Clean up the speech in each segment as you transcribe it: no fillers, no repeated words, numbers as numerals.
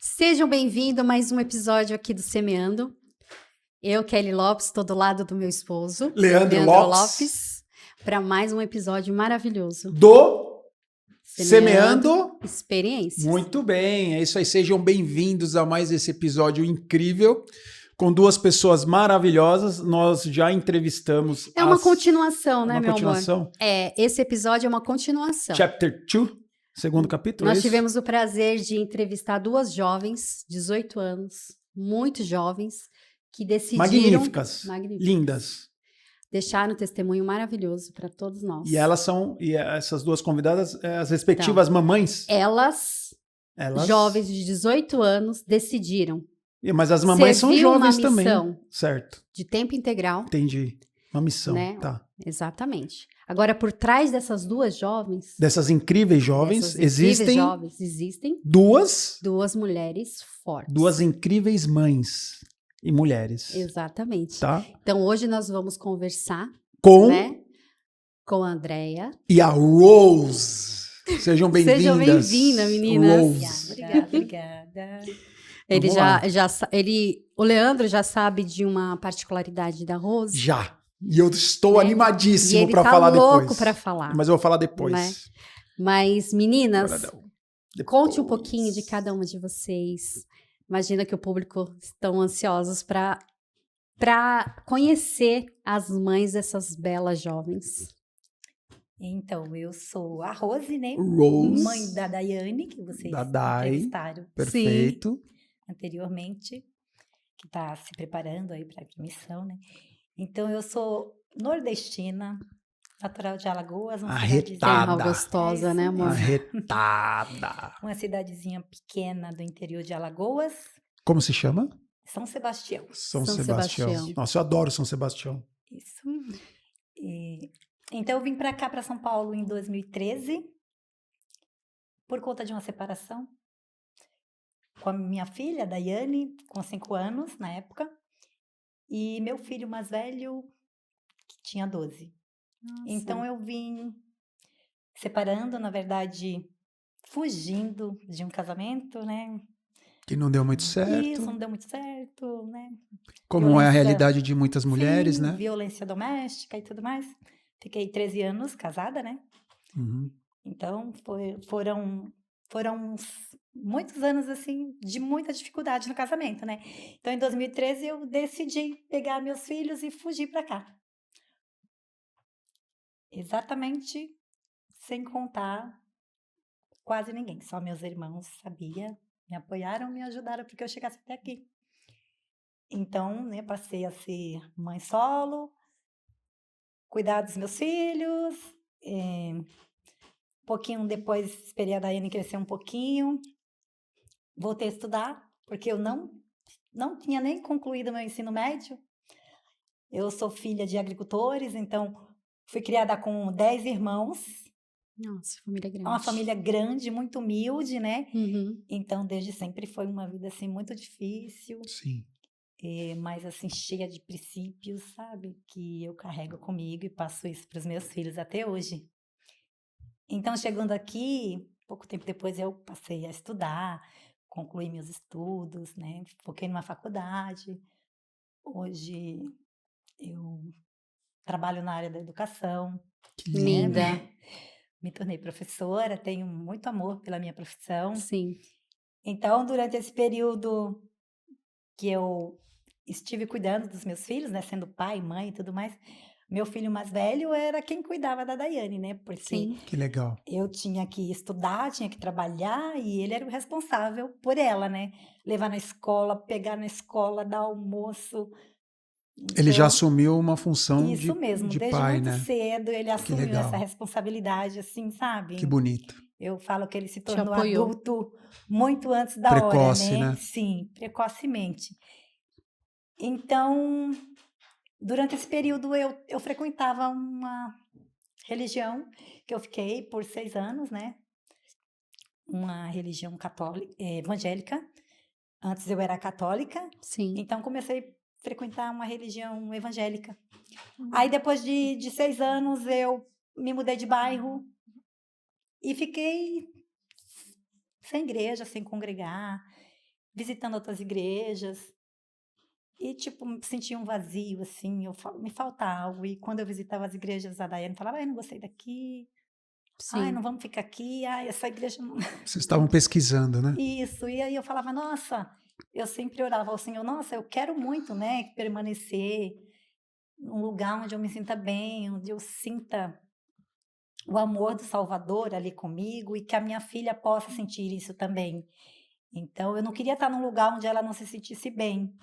Sejam bem-vindos a mais um episódio aqui do Semeando. Eu, Kelly Lopes, estou do lado do meu esposo, Leandro Lopes, para mais um episódio maravilhoso do Semeando Experiências. Muito bem, é isso aí. Sejam bem-vindos a mais esse episódio incrível, com duas pessoas maravilhosas. Nós já entrevistamos... É uma continuação, né, uma meu continuação? amor? Esse episódio é uma continuação. Chapter 2, segundo capítulo, Nós é isso? tivemos o prazer de entrevistar duas jovens, 18 anos, muito jovens, que decidiram... Magníficas, lindas. Deixaram um testemunho maravilhoso para todos nós. E essas duas convidadas, as respectivas mamães? Elas, jovens de 18 anos, decidiram. Mas as mamães são jovens também, certo? De tempo integral. Entendi. Uma missão, né? Tá. Exatamente. Agora, por trás dessas duas jovens... Dessas incríveis jovens, existem duas mulheres fortes. Duas incríveis mães e mulheres. Exatamente. Tá? Então, hoje nós vamos conversar com a Andrea. E a Rose. Sejam bem-vindas. Sejam bem-vindas, meninas. Rose. Obrigada. O Leandro já sabe de uma particularidade da Rose. Já. E eu estou animadíssimo para falar depois. depois. Louco para falar. Mas eu vou falar depois. Né? Mas, meninas, conte um pouquinho de cada uma de vocês. Imagina que o público estão ansiosos para conhecer as mães dessas belas jovens. Então, eu sou a Rose, né? Rose. Mãe da Daiane, que vocês entrevistaram. Perfeito. Anteriormente, que está se preparando aí para a missão, né? Então, eu sou nordestina, natural de Alagoas. Arretada. Gostosa, né, amor? Arretada. Uma cidadezinha pequena do interior de Alagoas. Como se chama? São Sebastião. São Sebastião. Nossa, eu adoro São Sebastião. Isso. Então, eu vim para cá, para São Paulo, em 2013, por conta de uma separação com a minha filha, Daiane, com 5 anos na época, e meu filho mais velho, que tinha 12. Nossa. Então, eu vim separando, na verdade, fugindo de um casamento, né? Que não deu muito certo. Isso, não deu muito certo, né? Como violência, é a realidade de muitas mulheres, né? Violência doméstica e tudo mais. Fiquei 13 anos casada, né? Uhum. Então, foram muitos anos, assim, de muita dificuldade no casamento, né? Então, em 2013, eu decidi pegar meus filhos e fugir para cá. Exatamente sem contar quase ninguém. Só meus irmãos sabiam, me apoiaram, me ajudaram para que eu chegasse até aqui. Então, né, passei a ser mãe solo, cuidar dos meus filhos. Um pouquinho depois, esperei a Daiane crescer um pouquinho. Voltei a estudar, porque eu não tinha nem concluído meu ensino médio. Eu sou filha de agricultores, então fui criada com 10 irmãos. Nossa, família grande. Uma família grande, muito humilde, né? Uhum. Então, desde sempre foi uma vida, assim, muito difícil. Sim. Mas, assim, cheia de princípios, sabe? Que eu carrego comigo e passo isso para os meus filhos até hoje. Então, chegando aqui, pouco tempo depois eu passei a estudar, concluí meus estudos, né? Foquei numa faculdade. Hoje eu trabalho na área da educação. Que linda! Me tornei professora, tenho muito amor pela minha profissão. Sim. Então, durante esse período que eu estive cuidando dos meus filhos, né? Sendo pai, mãe e tudo mais, meu filho mais velho era quem cuidava da Daiane, né? Porque sim, que legal. Eu tinha que estudar, tinha que trabalhar e ele era o responsável por ela, né? Levar na escola, pegar na escola, dar almoço. Então, ele já assumiu uma função isso mesmo, de desde pai, muito né? cedo ele assumiu essa responsabilidade, assim, sabe? Que bonito. Eu falo que ele se tornou adulto muito antes da Precoce, hora, né? Sim, precocemente. Então, durante esse período eu frequentava uma religião que eu fiquei por 6 anos, né? Uma religião católica, evangélica. Antes eu era católica. Sim. Então comecei a frequentar uma religião evangélica. Aí depois de 6 anos eu me mudei de bairro e fiquei sem igreja, sem congregar. visitando outras igrejas. E, tipo, sentia um vazio, assim, me falta algo. E quando eu visitava as igrejas, a Daiane falava, ai, não gostei daqui. Ai, Sim. não vamos ficar aqui. Ai, essa igreja não... Vocês estavam pesquisando, né? Isso. E aí eu falava, nossa, eu sempre orava ao Senhor, nossa, eu quero muito, né, permanecer num lugar onde eu me sinta bem, onde eu sinta o amor do Salvador ali comigo e que a minha filha possa sentir isso também. Então, eu não queria estar num lugar onde ela não se sentisse bem.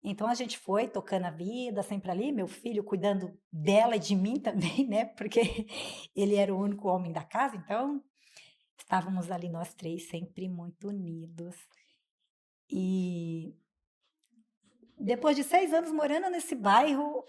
Então, a gente foi tocando a vida sempre ali, meu filho cuidando dela e de mim também, né? Porque ele era o único homem da casa, então estávamos ali nós três sempre muito unidos. E depois de 6 anos morando nesse bairro,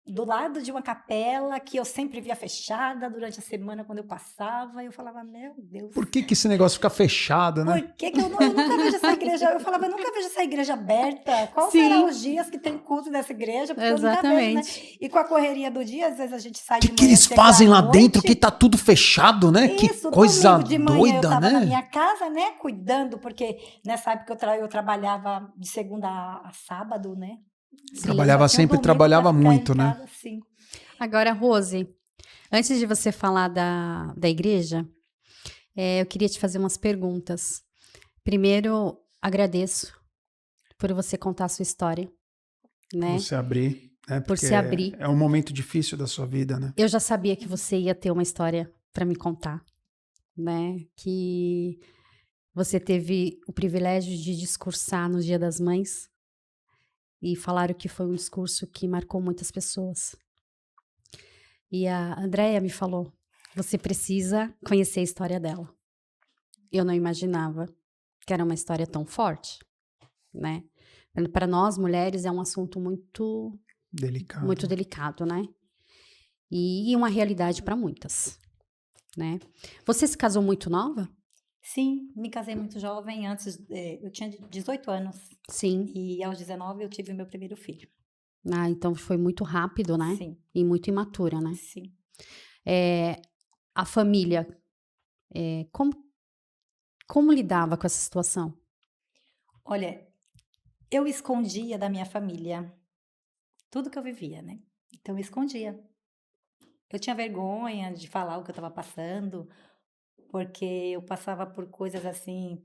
do lado de uma capela que eu sempre via fechada durante a semana quando eu passava, eu falava, meu Deus. Por que esse negócio fica fechado, né? Por que eu nunca vejo essa igreja? Eu falava, eu nunca vejo essa igreja aberta. Qual serão os dias que tem culto nessa igreja? Porque Exatamente. eu nunca vejo, né? E com a correria do dia, às vezes a gente sai O de manhã. que eles fazem lá dentro que tá tudo fechado, né? Isso, que coisa domingo de manhã doida, eu tava na né? minha casa, né? Cuidando, porque nessa época eu trabalhava de segunda a sábado, né? Sim. Trabalhava sempre, trabalhava muito, né? Casa, sim. Agora, Rose, antes de você falar da igreja, eu queria te fazer umas perguntas. Primeiro, agradeço por você contar a sua história, né? Você abrir, né? Por se abrir. É um momento difícil da sua vida, né? Eu já sabia que você ia ter uma história para me contar, né? Que você teve o privilégio de discursar no Dia das Mães e falaram que foi um discurso que marcou muitas pessoas. E a Andréia me falou, você precisa conhecer a história dela. Eu não imaginava que era uma história tão forte, né? Para nós, mulheres, é um assunto muito delicado, né? E uma realidade para muitas, né? Você se casou muito nova? Sim, me casei muito jovem. Eu tinha 18 anos. Sim. E aos 19 eu tive meu primeiro filho. Ah, então foi muito rápido, né? Sim. E muito imatura, né? Sim. A família, como lidava com essa situação? Olha, eu escondia da minha família tudo que eu vivia, né? Então eu escondia. Eu tinha vergonha de falar o que eu estava passando, porque eu passava por coisas assim,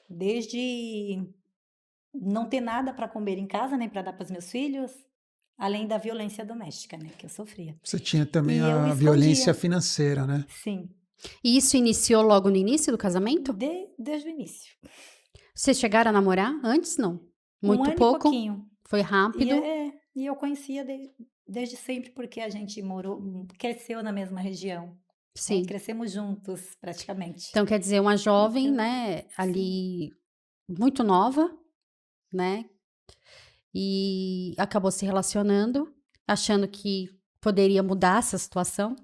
desde não ter nada para comer em casa, nem para dar para os meus filhos, além da violência doméstica, né, que eu sofria. Você tinha também E eu a escondia. violência financeira, né? Sim. E isso iniciou logo no início do casamento? Desde o início. Vocês chegaram a namorar antes, não? Muito 1 ano pouco? e pouquinho. Foi rápido? E eu conhecia desde sempre, porque a gente cresceu na mesma região. Sim. Crescemos juntos, praticamente. Então, quer dizer, uma jovem, né, ali, muito nova, né, e acabou se relacionando, achando que poderia mudar essa situação,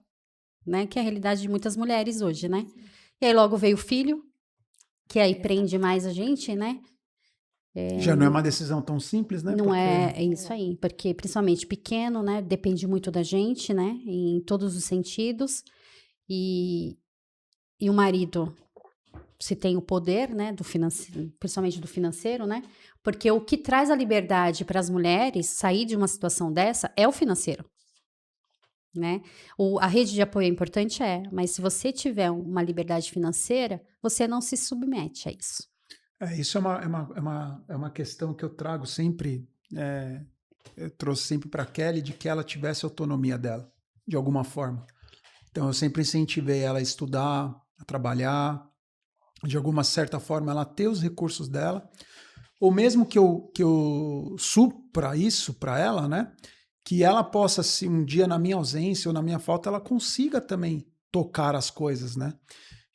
né, que é a realidade de muitas mulheres hoje, né. E aí logo veio o filho, que aí prende mais a gente, né. Já não é uma decisão tão simples, né? Não é isso aí, porque principalmente pequeno, né, depende muito da gente, né, em todos os sentidos, e o marido, se tem o poder, né, principalmente do financeiro, né, porque o que traz a liberdade para as mulheres sair de uma situação dessa é o financeiro, né, a rede de apoio é importante, mas se você tiver uma liberdade financeira, você não se submete a isso. Isso é uma questão que eu trago sempre, eu trouxe sempre para a Kelly, de que ela tivesse autonomia dela, de alguma forma. Então eu sempre incentivei ela a estudar, a trabalhar, de alguma certa forma ela ter os recursos dela, ou mesmo que eu supra isso para ela, né? Que ela possa, se um dia na minha ausência ou na minha falta, ela consiga também tocar as coisas, né?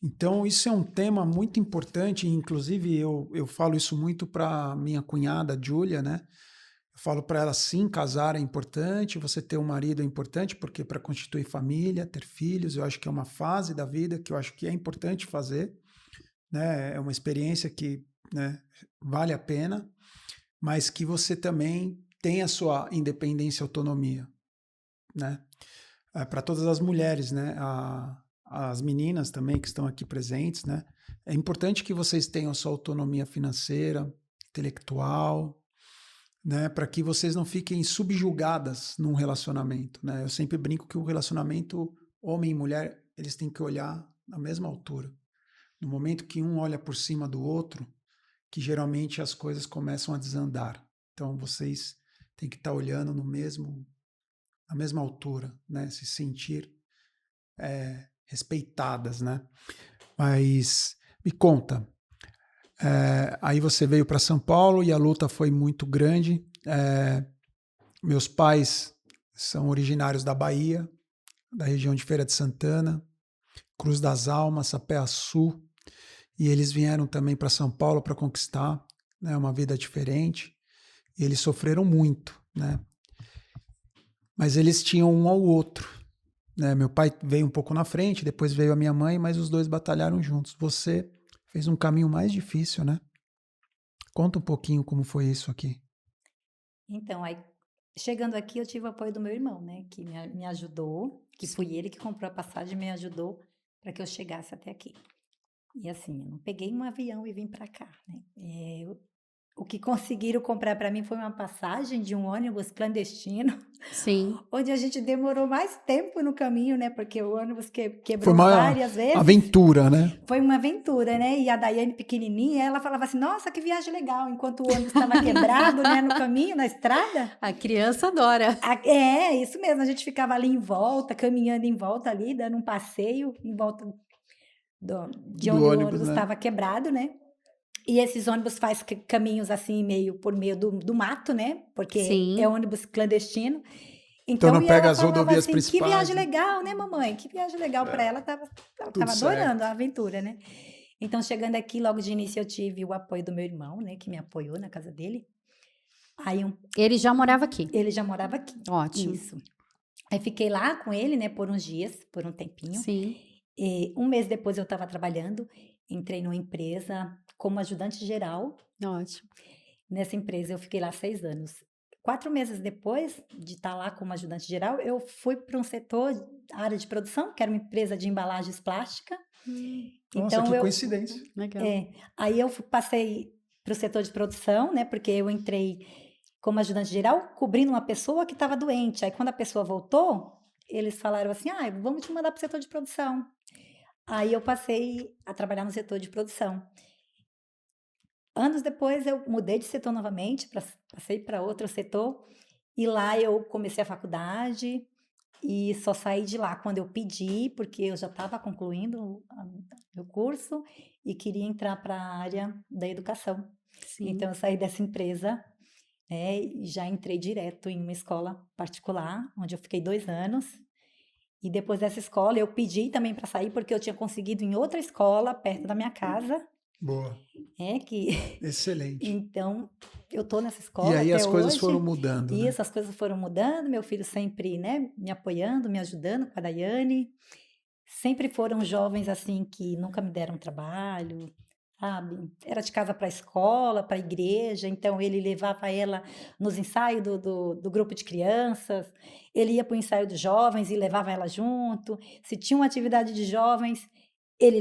Então, isso é um tema muito importante, inclusive eu falo isso muito para minha cunhada, Júlia, né? Eu falo para ela, sim, casar é importante, você ter um marido é importante, porque para constituir família, ter filhos, eu acho que é uma fase da vida que eu acho que é importante fazer, né? É uma experiência que, né, vale a pena, mas que você também tem a sua independência e autonomia, né? Para todas as mulheres, né? As meninas também que estão aqui presentes, né? É importante que vocês tenham sua autonomia financeira, intelectual, né? Para que vocês não fiquem subjugadas num relacionamento, né? Eu sempre brinco que o relacionamento homem e mulher, eles têm que olhar na mesma altura. No momento que um olha por cima do outro, que geralmente as coisas começam a desandar. Então vocês têm que estar olhando na mesma altura, né? Se sentir respeitadas, né? Mas me conta, aí você veio para São Paulo e a luta foi muito grande. Meus pais são originários da Bahia, da região de Feira de Santana, Cruz das Almas, Sapé-Açu, e eles vieram também para São Paulo para conquistar, né, uma vida diferente, e eles sofreram muito, né? Mas eles tinham um ao outro, né? Meu pai veio um pouco na frente, depois veio a minha mãe, mas os dois batalharam juntos. Você fez um caminho mais difícil, né? Conta um pouquinho como foi isso aqui. Então, aí, chegando aqui, eu tive o apoio do meu irmão, né? Que me ajudou, que foi ele que comprou a passagem e me ajudou para que eu chegasse até aqui. E assim, eu não peguei um avião e vim para cá, né? O que conseguiram comprar para mim foi uma passagem de um ônibus clandestino, Sim. onde a gente demorou mais tempo no caminho, né? Porque o ônibus Foi quebrou uma várias vezes. aventura, né? Foi uma aventura, né? E a Daiane pequenininha, ela falava assim, nossa, que viagem legal, enquanto o ônibus estava quebrado, né? No caminho, na estrada. A criança adora. É, isso mesmo, a gente ficava ali em volta, caminhando em volta ali, dando um passeio em volta de Do onde o ônibus, ônibus né? estava quebrado, né? E esses ônibus faz caminhos assim, por meio do mato, né? Porque Sim. é ônibus clandestino. Então não e pega ela as falava rodovias assim, principais. que viagem legal, né, mamãe? Que viagem legal para ela. Ela tudo tava adorando certo. a aventura, né? Então, chegando aqui, logo de início, eu tive o apoio do meu irmão, né? Que me apoiou na casa dele. Aí Ele já morava aqui. ele já morava aqui. Ótimo. Isso. Aí fiquei lá com ele, né? Por uns dias, por um tempinho. Sim. E um mês depois eu estava trabalhando, entrei numa empresa como ajudante geral. Ótimo. Nessa empresa eu fiquei lá 6 anos. 4 meses depois de estar lá como ajudante geral, eu fui para um setor, área de produção, que era uma empresa de embalagens plásticas. Nossa, Então que coincidência. Legal. aí eu passei para o setor de produção, né? Porque eu entrei como ajudante geral, cobrindo uma pessoa que estava doente. Aí quando a pessoa voltou, eles falaram assim, vamos te mandar para o setor de produção. Aí eu passei a trabalhar no setor de produção. Anos depois eu mudei de setor novamente, passei para outro setor, e lá eu comecei a faculdade e só saí de lá quando eu pedi, porque eu já estava concluindo meu curso e queria entrar para a área da educação. Sim. Então eu saí dessa empresa, né, e já entrei direto em uma escola particular, onde eu fiquei 2 anos. E depois dessa escola eu pedi também para sair, porque eu tinha conseguido em outra escola perto da minha casa. Boa. Excelente. Então, eu tô nessa escola E aí até as coisas hoje. foram mudando, E né? essas coisas foram mudando, meu filho sempre, né, me apoiando, me ajudando com a Daiane. Sempre foram jovens assim que nunca me deram trabalho, sabe? Era de casa para a escola, para a igreja, então ele levava ela nos ensaios do grupo de crianças, ele ia para o ensaio dos jovens e levava ela junto. Se tinha uma atividade de jovens,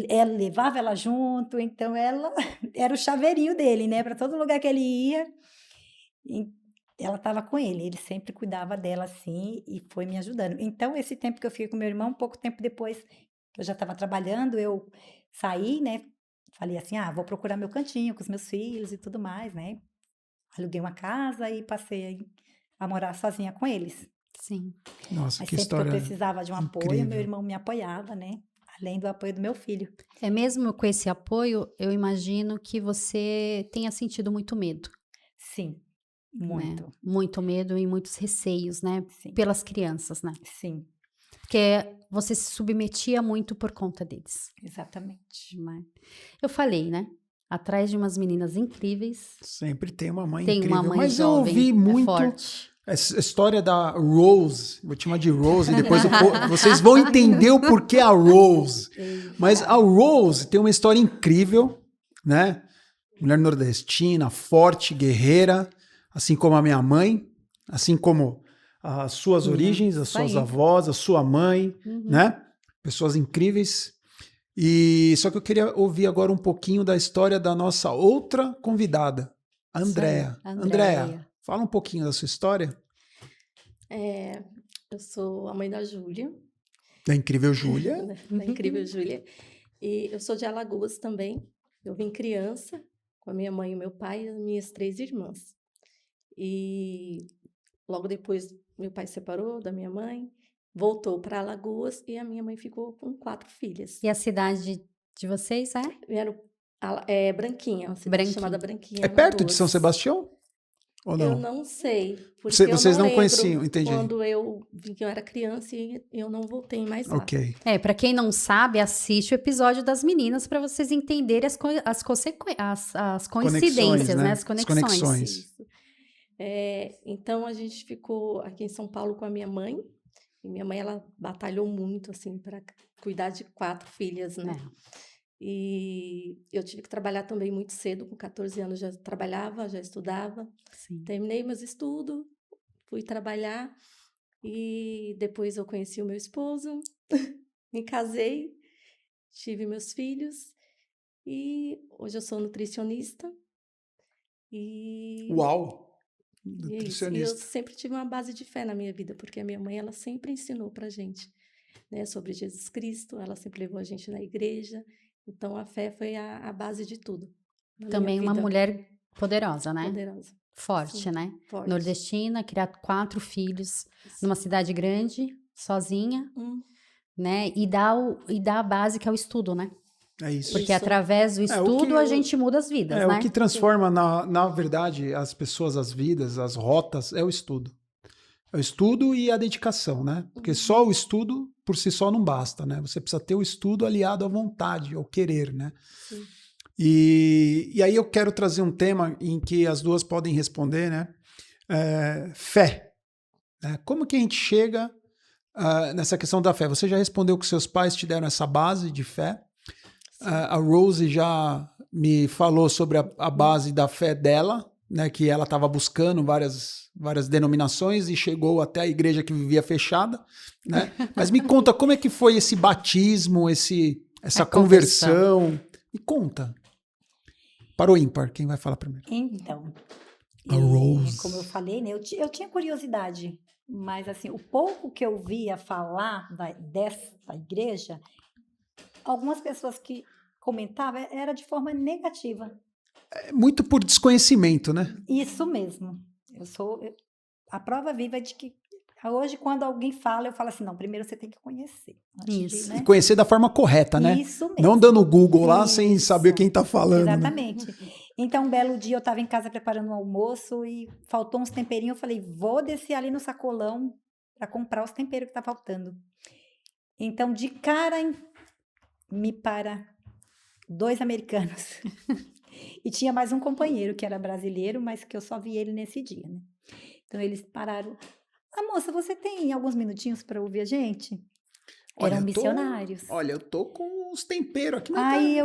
ela levava ela junto, então ela era o chaveirinho dele, né? Para todo lugar que ele ia, ela estava com ele sempre cuidava dela assim e foi me ajudando. Então, esse tempo que eu fiquei com meu irmão, pouco tempo depois que eu já estava trabalhando, eu saí, né? Falei assim, vou procurar meu cantinho com os meus filhos e tudo mais, né? Aluguei uma casa e passei a morar sozinha com eles. Sim. Nossa, Mas que sempre que eu história precisava de um apoio, incrível. meu irmão me apoiava, né? Além do apoio do meu filho. Mesmo com esse apoio, eu imagino que você tenha sentido muito medo. Sim, né? muito. Muito medo e muitos receios, né? Sim, Pelas crianças, né? sim, Porque você se submetia muito por conta deles. exatamente. Né? Eu falei, né? Atrás de umas meninas incríveis, Sempre tem uma mãe tem incrível. uma mãe Mas eu jovem, ouvi muito forte. essa história da Rose. Vou te chamar de Rose e depois vocês vão entender o porquê a Rose. Mas a Rose tem uma história incrível, né? Mulher nordestina, forte, guerreira, assim como a minha mãe, assim como as suas origens, as isso suas aí. avós, a sua mãe, né? Pessoas incríveis. E só que eu queria ouvir agora um pouquinho da história da nossa outra convidada, Andréa. Andréa, fala um pouquinho da sua história. Eu sou a mãe da Júlia, Da incrível Júlia. da incrível Júlia, e eu sou de Alagoas também. Eu vim criança com a minha mãe e o meu pai e as minhas 3 irmãs. E logo depois, meu pai separou da minha mãe, voltou para Alagoas e a minha mãe ficou com 4 filhas. E a cidade de vocês é? Vieram Branquinha, uma cidade chamada Branquinha, É perto de São Alagoas. Sebastião? Ou Eu não? não sei, porque Vocês eu não lembro conheciam, entendi. quando eu vi que eu era criança e eu não voltei mais lá. Ok. Pra quem não sabe, assiste o episódio das meninas para vocês entenderem as coincidências, né? né? As As conexões. conexões. Isso. Então a gente ficou aqui em São Paulo com a minha mãe. E minha mãe, ela batalhou muito, assim, para cuidar de 4 filhas, né? E eu tive que trabalhar também muito cedo, com 14 anos já trabalhava, já estudava. Sim. Terminei meus estudos, fui trabalhar e depois eu conheci o meu esposo, me casei, tive meus filhos e hoje eu sou nutricionista. Uau! E é isso. E eu sempre tive uma base de fé na minha vida, porque a minha mãe, ela sempre ensinou pra gente, né, sobre Jesus Cristo, ela sempre levou a gente na igreja. Então, a fé foi a base de tudo. Também uma mulher poderosa, né? Poderosa. Forte, Sim, né? forte. Nordestina, criar 4 filhos numa cidade grande, sozinha, né? E dá a base que é o estudo, né? É isso. Porque através do estudo a gente muda as vidas, né? O que transforma, na verdade, as pessoas, as vidas, as rotas, é o estudo. É o estudo e a dedicação, né? Porque só o estudo, por si só, não basta, né? Você precisa ter o estudo aliado à vontade, ao querer, né? Sim. E aí eu quero trazer um tema em que as duas podem responder, né? Fé. Né? Como que a gente chega nessa questão da fé? Você já respondeu que seus pais te deram essa base de fé. A Rose já me falou sobre a base da fé dela, né, que ela estava buscando várias denominações e chegou até a igreja que vivia fechada, né? Mas me conta como é que foi esse batismo, essa conversão. Me conta. Para o ímpar, quem vai falar primeiro? Então, A Rose. como eu falei, né, eu tinha curiosidade, mas assim, o pouco que eu via falar dessa igreja, algumas pessoas que comentavam era de forma negativa. É muito por desconhecimento, né? Isso mesmo. A prova viva é de que hoje, quando alguém fala, eu falo assim, não, primeiro você tem que conhecer. Isso. Né? E conhecer da forma correta, né? Isso mesmo. Não dando Google lá sem saber quem tá falando. Exatamente. Né? Então, um belo dia eu estava em casa preparando um almoço e faltou uns temperinhos. Eu falei, vou descer ali no sacolão para comprar os temperos que tá faltando. Então, de cara, me para 2 americanos. E tinha mais um companheiro que era brasileiro, mas que eu só vi ele nesse dia, né? Então, eles pararam. Moça, você tem alguns minutinhos para ouvir a gente? Eram missionários. Olha, eu tô com uns temperos aqui. Aí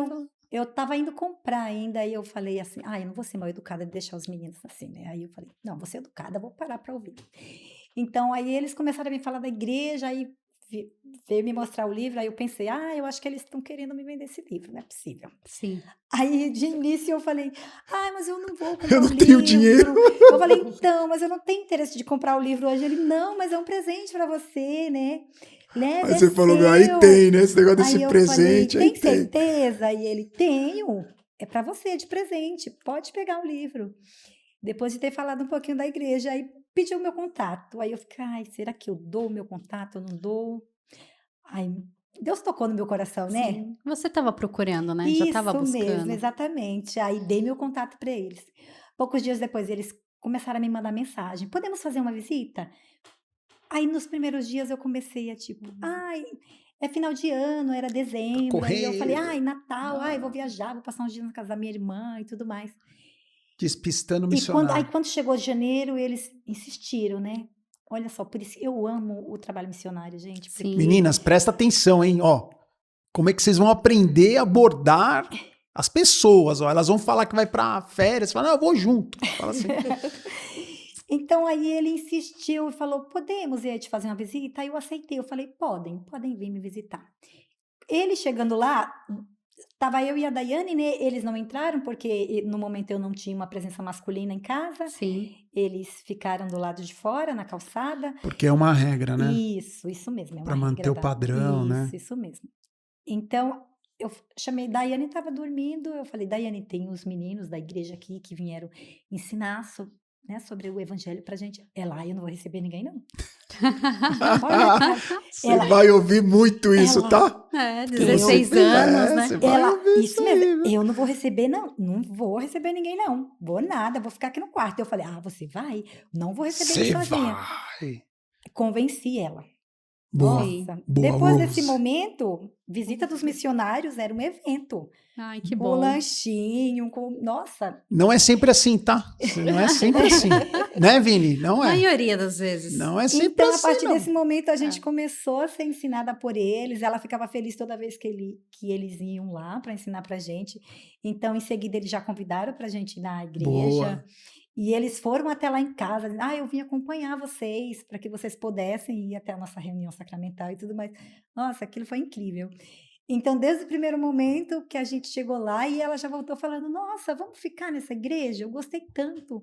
eu tava indo comprar ainda, aí eu falei assim, eu não vou ser mal educada de deixar os meninos assim, né? Aí eu falei, não, vou ser educada, vou parar para ouvir. Então, aí eles começaram a me falar da igreja, aí veio me mostrar o livro, aí eu pensei, eu acho que eles estão querendo me vender esse livro, não é possível. Sim. Aí, de início, eu falei, mas eu não vou comprar eu não o tenho livro. dinheiro. Eu falei, então, mas eu não tenho interesse de comprar o livro hoje. Ele, não, mas é um presente para você, né? Leve, aí você falou, aí tem, né? Esse negócio desse presente. Falei, tem certeza? E ele, tenho. É para você, de presente. Pode pegar o livro. Depois de ter falado um pouquinho da igreja, aí pediu o meu contato. Aí eu fiquei, será que eu dou o meu contato? Eu não dou? Aí Deus tocou no meu coração, né? Sim. Você estava procurando, né? Isso já estava buscando. mesmo, exatamente. Aí dei meu contato para eles. Poucos dias depois, eles começaram a me mandar mensagem. Podemos fazer uma visita? Aí, nos primeiros dias, eu comecei a é final de ano, era dezembro. Aí eu falei, Natal, vou viajar, vou passar uns dias na casa da minha irmã e tudo mais. Despistando missionário. Quando chegou janeiro, eles insistiram, né? Olha só, por isso eu amo o trabalho missionário, gente. Sim. Meninas, presta atenção, hein? Ó, como é que vocês vão aprender a abordar as pessoas? Ó, elas vão falar que vai para férias, falam, eu vou junto. Fala assim. Então, aí ele insistiu e falou, podemos ir te fazer uma visita? Aí eu aceitei, eu falei, podem vir me visitar. Ele chegando lá, tava eu e a Daiane, né? Eles não entraram porque no momento eu não tinha uma presença masculina em casa. Sim. Eles ficaram do lado de fora, na calçada. Porque é uma regra, né? Isso mesmo, é Pra uma manter regra o padrão, né? Isso mesmo. Então, eu chamei Daiane, estava dormindo, eu falei, Daiane, tem os meninos da igreja aqui que vieram ensinar né, sobre o evangelho pra gente. Ela, eu não vou receber ninguém, não. Olha, cara, Você vai ouvir muito isso, ela- tá? É, Eu 16 sempre- anos, né? Você vai ouvir isso aí, mesmo, viu? eu não vou receber, não vou receber ninguém, não. Vou nada, vou ficar aqui no quarto. Eu falei, você vai? Não vou receber Você ele sozinha. vai. Convenci ela. Boa, Sim. Nossa, boa, depois desse Rose. momento, visita dos missionários era um evento. Ai, que O bom. lanchinho, nossa, Não é sempre assim, tá? Não é sempre assim. Né, Vini? Não é. Maioria das vezes. Não é sempre então, a assim, partir não. desse momento, a gente É. começou a ser ensinada por eles. Ela ficava feliz toda vez que eles iam lá para ensinar pra gente. Então, em seguida, eles já convidaram pra gente ir na igreja. Boa. E eles foram até lá em casa. Eu vim acompanhar vocês para que vocês pudessem ir até a nossa reunião sacramental e tudo mais. Nossa, aquilo foi incrível. Então, desde o primeiro momento que a gente chegou lá, e ela já voltou falando: Nossa, vamos ficar nessa igreja? Eu gostei tanto,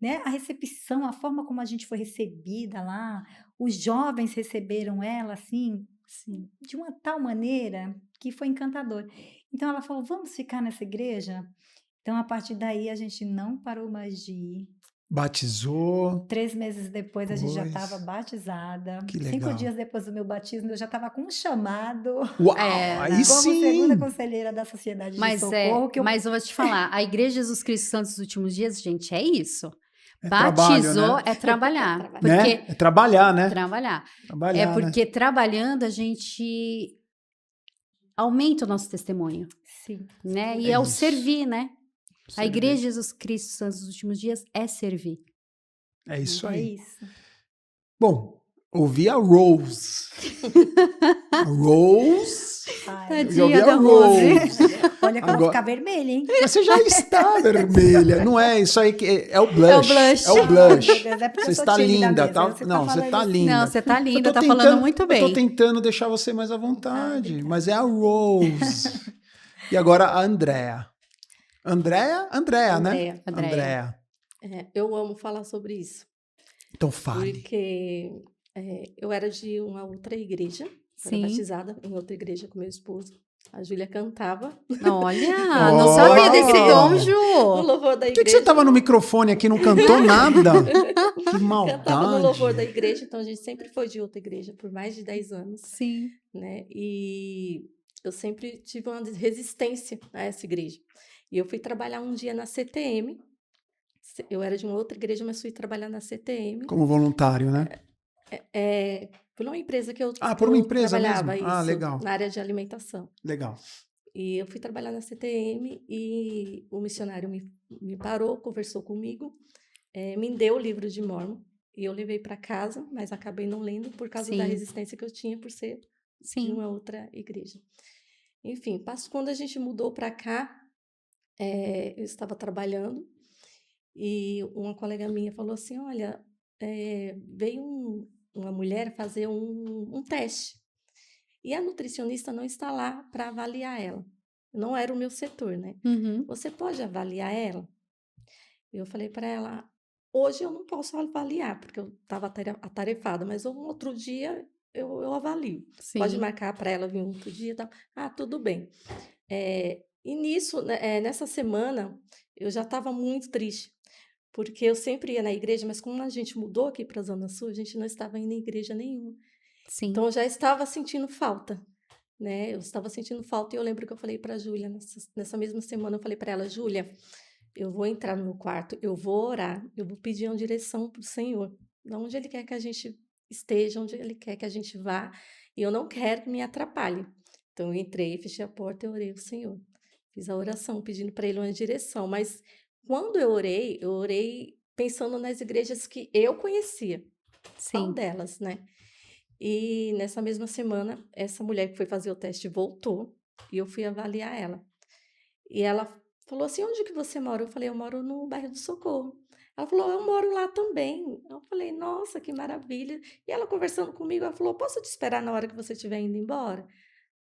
né? A recepção, a forma como a gente foi recebida lá, os jovens receberam ela assim, Sim. de uma tal maneira que foi encantador. Então, ela falou: Vamos ficar nessa igreja? Então, a partir daí, a gente não parou mais de ir. Batizou. 3 meses depois, a gente já Pois. estava batizada. Que 5 legal. dias depois do meu batismo, eu já estava com um chamado Uau, É, aí né? como sim. segunda conselheira da Sociedade de Mas, Socorro. Que eu... mas eu vou te falar, a Igreja Jesus Cristo Santos dos Últimos Dias, gente, é isso. É trabalho, Batizou né? é trabalhar. Trabalho. Né? Porque É trabalhar, né? trabalhar. É Trabalhar, porque trabalhando a gente aumenta o nosso testemunho, Sim. né? E É é o isso. servir, né? A Servir. Igreja Jesus Cristo Santos dos Últimos Dias é servir. É isso É aí. isso. Bom, ouvi a Rose. A Rose. Ai, Eu já ouvi Tadinha a da Rose. olha que eu vou Agora- ficar vermelha, hein? Mas você já está vermelha. Não é isso aí que é o blush. É o blush. É o blush. Meu Deus, é porque Você eu sou está tímida linda, mesmo, tá? você tá Não, você falando tá assim. linda. Não, você tá Eu linda, tô tá tentando- falando muito Eu tô bem. tentando deixar você mais à vontade, obrigada. mas é a Rose. E agora a Andrea. Andrea, né? Andrea. Andrea. Eu amo falar sobre isso, Então fale. porque eu era de uma outra igreja, era Sim. batizada em outra igreja com meu esposo. A Júlia cantava Olha, não sabia desse Olha. dom, no Ju. louvor da Por que igreja. você tava no microfone aqui e não cantou nada? Que Cantava no louvor da maldade. igreja, então a gente sempre foi de outra igreja por mais de 10 anos, Sim. né? E eu sempre tive uma resistência a essa igreja. E eu fui trabalhar um dia na CTM. Eu era de uma outra igreja, mas fui trabalhar na CTM. Como voluntário, né? Por uma empresa que eu, Por uma eu empresa trabalhava, mesmo? Ah, isso, legal. na área de alimentação. Legal. E eu fui trabalhar na CTM e o missionário me parou, conversou comigo, me deu o livro de Mórmon e eu levei para casa, mas acabei não lendo por causa da Sim. resistência que eu tinha por ser de Sim. uma outra igreja. Enfim, quando a gente mudou para cá, eu estava trabalhando e uma colega minha falou assim, olha, veio uma mulher fazer um teste e a nutricionista não está lá para avaliar ela. Não era o meu setor, né? Uhum. Você pode avaliar ela? Eu falei para ela, hoje eu não posso avaliar, porque eu estava atarefada, mas um outro dia eu avalio. Sim. Pode marcar para ela vir um outro dia e tal. Ah, tudo bem. E nisso, nessa semana, eu já estava muito triste, porque eu sempre ia na igreja, mas como a gente mudou aqui para a Zona Sul, a gente não estava indo em igreja nenhuma. Sim. Então, eu já estava sentindo falta, né? Eu estava sentindo falta e eu lembro que eu falei para a Júlia, nessa mesma semana, eu falei para ela, Júlia, eu vou entrar no meu quarto, eu vou orar, eu vou pedir uma direção para o Senhor, de onde Ele quer que a gente esteja, onde Ele quer que a gente vá, e eu não quero que me atrapalhe. Então, eu entrei, fechei a porta e orei ao Senhor. Fiz a oração pedindo para Ele uma direção, mas quando eu orei pensando nas igrejas que eu conhecia. Qual Sim. delas, né? E nessa mesma semana, essa mulher que foi fazer o teste voltou e eu fui avaliar ela. E ela falou assim, onde que você mora? Eu falei, eu moro no bairro do Socorro. Ela falou, eu moro lá também. Eu falei, nossa, que maravilha. E ela conversando comigo, ela falou, posso te esperar na hora que você estiver indo embora?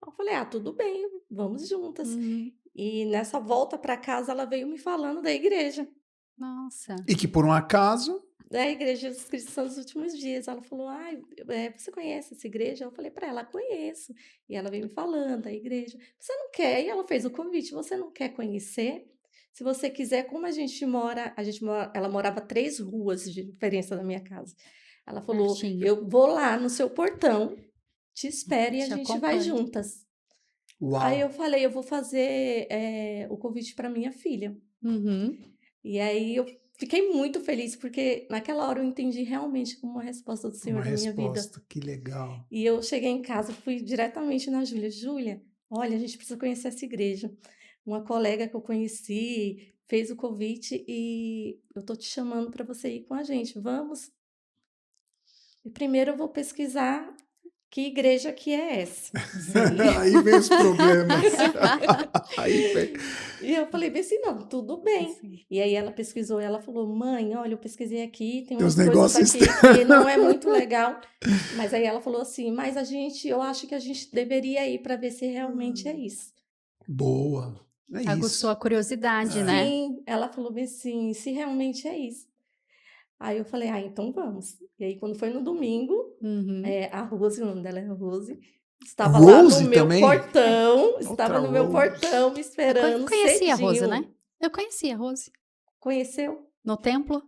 Eu falei, tudo bem, vamos juntas. Uhum. E nessa volta para casa, ela veio me falando da igreja. Nossa. E que por um acaso, Da Igreja Jesus Cristo Santos dos Últimos Dias. Ela falou, você conhece essa igreja? Eu falei para ela, conheço. E ela veio me falando da igreja. Você não quer? E ela fez o convite, você não quer conhecer? Se você quiser, como ela morava 3 ruas de diferença da minha casa. Ela falou, Pertinho. eu vou lá no seu portão, te espero e a Te gente vai acompanho. juntas. uau. Aí eu falei, eu vou fazer o convite para minha filha. Uhum. E aí eu fiquei muito feliz, porque naquela hora eu entendi realmente como uma resposta do Senhor Uma da minha vida. resposta, que legal. E eu cheguei em casa, fui diretamente na Júlia. Júlia, olha, a gente precisa conhecer essa igreja. Uma colega que eu conheci fez o convite e eu tô te chamando para você ir com a gente. Vamos? E primeiro eu vou pesquisar que igreja que é essa. Aí vem os problemas. Aí vem. E eu falei bem assim, não, tudo bem. Sim. E aí ela pesquisou, ela falou, mãe, olha, eu pesquisei aqui, tem Tem uns umas coisas negócios aqui que não é muito legal. Mas aí ela falou assim, mas eu acho que a gente deveria ir para ver se realmente é isso. Boa. É Aguçou isso. a curiosidade, né? Sim, ela falou bem assim, se realmente é isso. Aí eu falei, então vamos. E aí quando foi no domingo, Uhum. a Rose, o nome dela é Rose, estava lá Rose no meu também? portão, Outra estava no meu Rose. portão me esperando Eu conhecia a Rose, cedinho. né? Eu conhecia a Rose. Conheceu? No templo?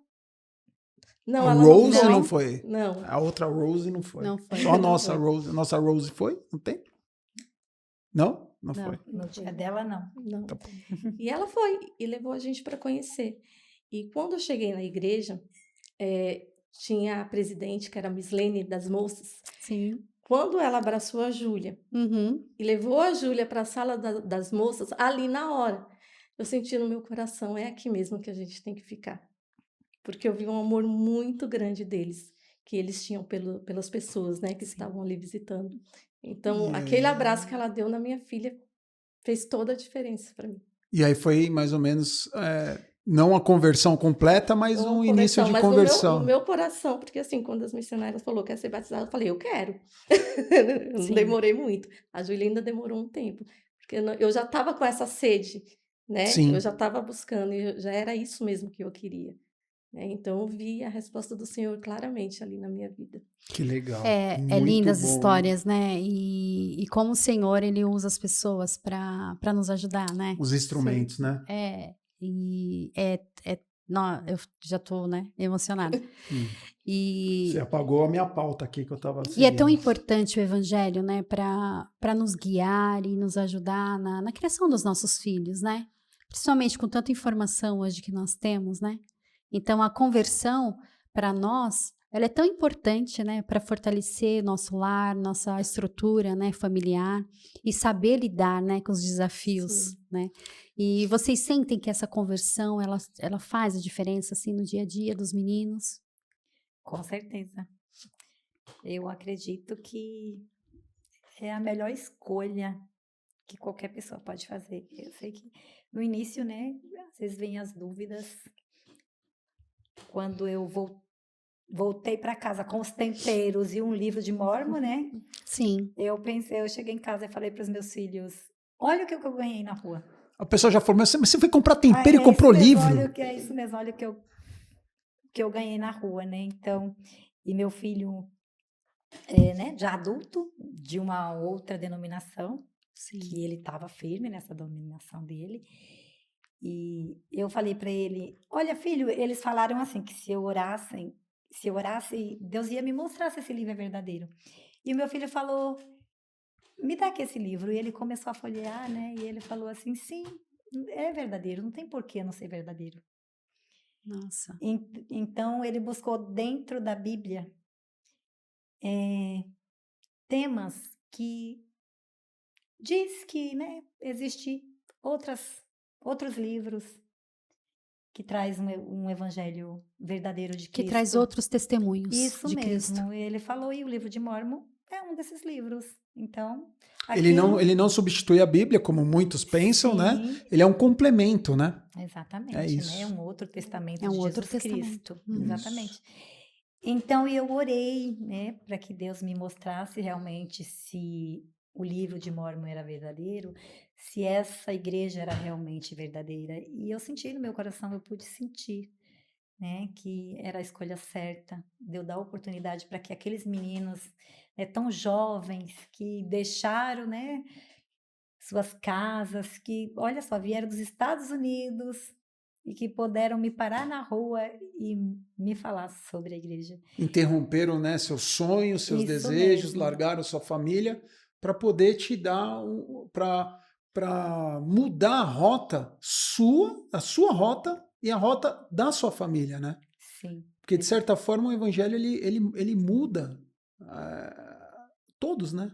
Não, A ela Rose não foi. não foi. Não. A outra Rose não foi. Não foi. Só a Não nossa foi. Rose. A nossa Rose foi? Não tem? Não? Não Não. foi. No dia dela, não. Não. Tá bom. E ela foi e levou a gente para conhecer. E quando eu cheguei na igreja, tinha a presidente, que era a Mislene das moças. Sim. Quando ela abraçou a Júlia Uhum. e levou a Júlia para a sala das moças, ali na hora, eu senti no meu coração, é aqui mesmo que a gente tem que ficar. Porque eu vi um amor muito grande deles, que eles tinham pelas pessoas, né, que estavam ali visitando. Então, aquele abraço que ela deu na minha filha fez toda a diferença para mim. E aí foi mais ou menos, não a conversão completa, mas Uma um início de mas conversão. no meu coração, porque assim, quando as missionárias falou que ia ser batizada, eu falei, eu quero. Eu não Sim. demorei muito. A Júlia ainda demorou um tempo, porque eu já estava com essa sede, né? Sim. Eu já estava buscando, e já era isso mesmo que eu queria. Né? Então, eu vi a resposta do Senhor claramente ali na minha vida. Que legal. É Muito lindas bom, histórias, né? E como o Senhor, ele usa as pessoas para nos ajudar, né? Os instrumentos, né? Eu já tô, né, emocionada. E, Você apagou a minha pauta aqui que eu estava e é tão seguindo. importante o evangelho, né, para nos guiar e nos ajudar na criação dos nossos filhos, né? Principalmente com tanta informação hoje que nós temos, né? Então a conversão para nós, ela é tão importante, né, para fortalecer nosso lar, nossa estrutura, né, familiar e saber lidar, né, com os desafios, Sim. né? E vocês sentem que essa conversão, ela faz a diferença assim no dia a dia dos meninos? Com certeza. Eu acredito que é a melhor escolha que qualquer pessoa pode fazer. Eu sei que no início, né, às vezes vem as dúvidas. Quando eu voltei para casa com os temperos e um livro de Mormon, né? Sim. Eu cheguei em casa e falei para os meus filhos: olha o que eu ganhei na rua. A pessoa já falou, mas você foi comprar tempero e É comprou isso mesmo, livro? olha é isso mesmo, olha o que eu ganhei na rua, né? Então, e meu filho, né, já adulto, de uma outra denominação, que ele estava firme nessa denominação dele. E eu falei para ele: olha, filho, eles falaram assim que se eu orasse, Deus ia me mostrar se esse livro é verdadeiro. E o meu filho falou: me dá aqui esse livro. E ele começou a folhear, né? E ele falou assim: sim, é verdadeiro, não tem por que não ser verdadeiro. Nossa. Então ele buscou dentro da Bíblia temas que diz que, né, existe outros livros que traz um evangelho verdadeiro de Cristo. Que traz outros testemunhos Isso de mesmo. Cristo. Ele falou, e o livro de Mormon é um desses livros. Então, Ele não substitui a Bíblia, como muitos pensam, sim, né? Ele é um complemento, né? Exatamente. É isso. Né? É um outro testamento É um de outro Jesus testamento. Cristo. Uhum. Exatamente. Então, eu orei, né, para que Deus me mostrasse realmente se o livro de Mórmon era verdadeiro, se essa igreja era realmente verdadeira. E eu senti no meu coração, eu pude sentir, né, que era a escolha certa, de eu dar oportunidade para que aqueles meninos, né, tão jovens, que deixaram, né, suas casas, que, olha só, vieram dos Estados Unidos e que puderam me parar na rua e me falar sobre a igreja. Interromperam, né, seus sonhos, seus Isso desejos, mesmo. largaram sua família para poder te dar, para mudar a rota sua, a sua rota e a rota da sua família, né? Sim, Porque, de certa forma, o evangelho, ele muda todos, né?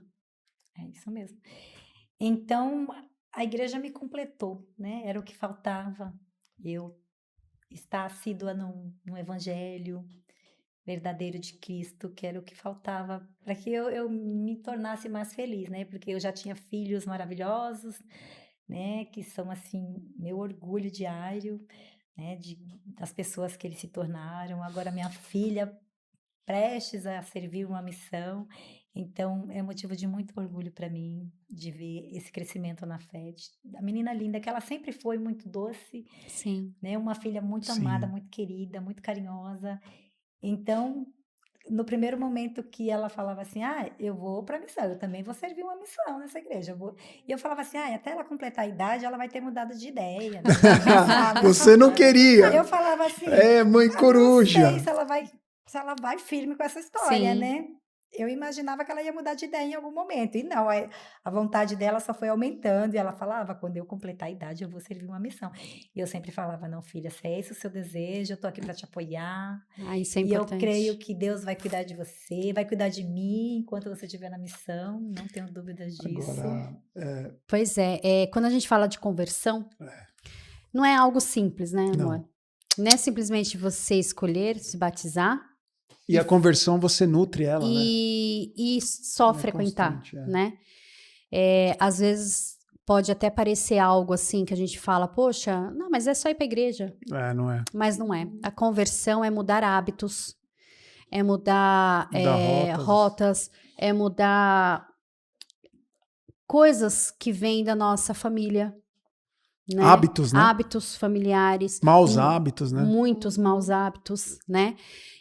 é isso mesmo. Então, a igreja me completou, né? Era o que faltava. Eu estar assídua no evangelho verdadeiro de Cristo, que era o que faltava para que eu me tornasse mais feliz, né? Porque eu já tinha filhos maravilhosos, né? Que são, assim, meu orgulho diário, né? Das pessoas que eles se tornaram. Agora, minha filha prestes a servir uma missão. Então, é motivo de muito orgulho para mim de ver esse crescimento na fé. A menina linda, que ela sempre foi muito doce, Sim. né? Uma filha muito amada, Sim. muito querida, muito carinhosa. Então, no primeiro momento que ela falava assim, eu vou para a missão, eu também vou servir uma missão nessa igreja. E eu falava assim, até ela completar a idade, ela vai ter mudado de ideia, né? Quem sabe? Você não queria. Eu falava assim, É, mãe não sei coruja. se ela vai firme com essa história, Sim. né? Eu imaginava que ela ia mudar de ideia em algum momento. E não, a vontade dela só foi aumentando. E ela falava, quando eu completar a idade, eu vou servir uma missão. E eu sempre falava, não, filha, se é esse o seu desejo, eu tô aqui para te apoiar. Ah, isso é E eu importante. creio que Deus vai cuidar de você, vai cuidar de mim enquanto você estiver na missão. Não tenho dúvidas disso. Agora, Pois é, quando a gente fala de conversão, não é algo simples, né, amor? Não. Não é simplesmente você escolher se batizar e a conversão, você nutre ela, né? e só Ela é frequentar, constante, né? Às vezes pode até parecer algo assim que a gente fala, poxa, não, mas é só ir para a igreja. Não é. Mas não é. A conversão é mudar hábitos, é mudar Mudar rotas, é mudar coisas que vêm da nossa família. Né? Hábitos, né? Hábitos familiares. Maus hábitos, né? Muitos maus hábitos, né?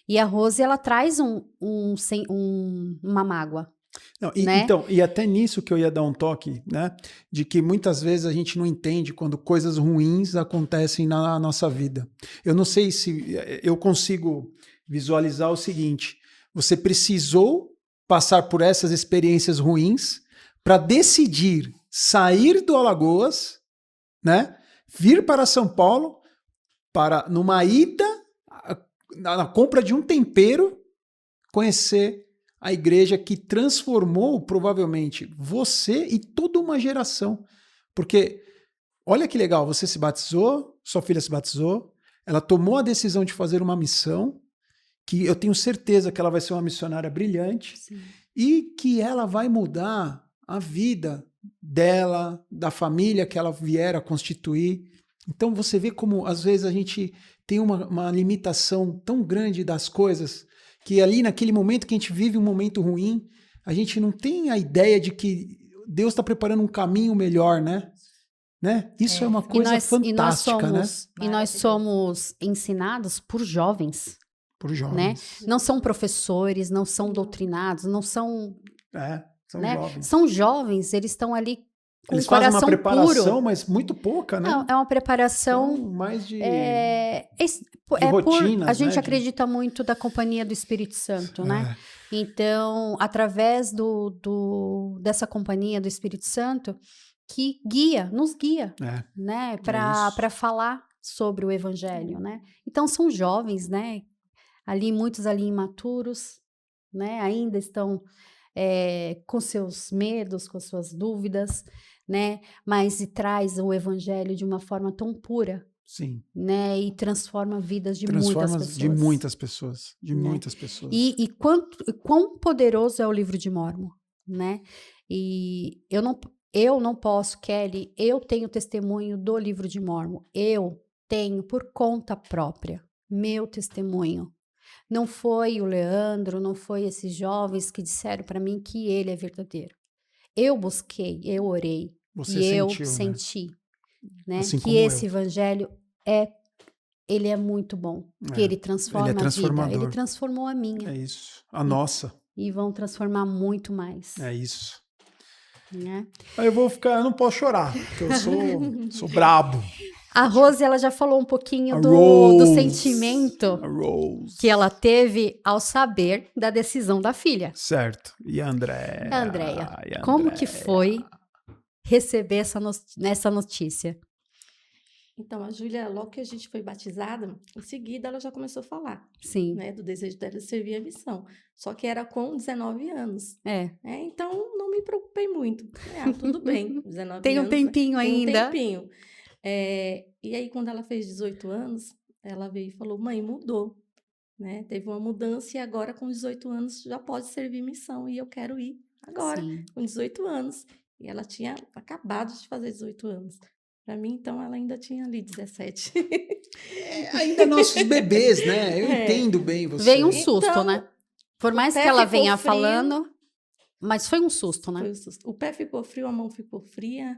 E a Rose, ela traz uma mágoa. Não, né? Então, e até nisso que eu ia dar um toque, né? De que muitas vezes a gente não entende quando coisas ruins acontecem na nossa vida. Eu não sei se eu consigo visualizar o seguinte: você precisou passar por essas experiências ruins para decidir sair do Alagoas, né? Vir para São Paulo para, numa ida, na compra de um tempero, conhecer a igreja que transformou provavelmente você e toda uma geração. Porque olha que legal, você se batizou, sua filha se batizou, ela tomou a decisão de fazer uma missão, que eu tenho certeza que ela vai ser uma missionária brilhante. Sim. E que ela vai mudar a vida dela, da família que ela vier a constituir. Então você vê como às vezes a gente tem uma limitação tão grande das coisas, que ali naquele momento que a gente vive um momento ruim, a gente não tem a ideia de que Deus está preparando um caminho melhor, né? Isso é uma coisa fantástica, né? E nós somos ensinados por jovens. Por jovens. Né? Não são professores, não são doutrinados, não são... São né? jovens. São jovens, eles estão ali com eles o coração fazem uma preparação, puro. Mas muito pouca, né? Não, é uma preparação... Então, mais de rotinas, a gente né? acredita muito da companhia do Espírito Santo, né? Então, através dessa companhia do Espírito Santo, que nos guia, né? Para falar sobre o Evangelho, né? Então, são jovens, né? Muitos ali imaturos, né? Ainda estão com seus medos, com suas dúvidas, né? Mas traz o Evangelho de uma forma tão pura. Sim. Né? E transforma vidas de muitas pessoas. De muitas pessoas. E quão poderoso é o livro de Mórmon, né? E eu não posso, Kelly, eu tenho testemunho do livro de Mórmon. Eu tenho por conta própria meu testemunho. Não foi o Leandro, não foi esses jovens que disseram para mim que ele é verdadeiro. eu busquei, eu orei Você e eu sentiu, né? senti, né, Assim que como esse eu. evangelho ele é muito bom, que É, ele ele é transforma a vida. Ele transformador. transformou a minha É isso. A nossa. e vão transformar muito mais, É isso. né? Aí eu não posso chorar, porque eu sou brabo. A Rose, ela já falou um pouquinho A do Rose. sentimento A Rose. que ela teve ao saber da decisão da filha. Certo. E a Andréia? A Andréia, E a como que Andréia? foi receber essa notícia? Então, a Júlia, logo que a gente foi batizada, em seguida ela já começou a falar, Sim, né, do desejo dela de servir a missão. Só que era com 19 anos. é. Então, não me preocupei muito. Tudo bem, 19 Tem um anos, né? tempinho Tem um ainda. tempinho. E aí, quando ela fez 18 anos, ela veio e falou, mãe, mudou, né? Teve uma mudança e agora, com 18 anos, já pode servir missão e eu quero ir agora, Sim. com 18 anos. E ela tinha acabado de fazer 18 anos. Para mim, então, ela ainda tinha ali 17. Ainda nossos bebês, né? Eu É. entendo bem você. Veio um susto, Então, né? Por o mais que pé ela ficou venha frio. falando, mas foi um susto, né? Foi um susto. O pé ficou frio, a mão ficou fria,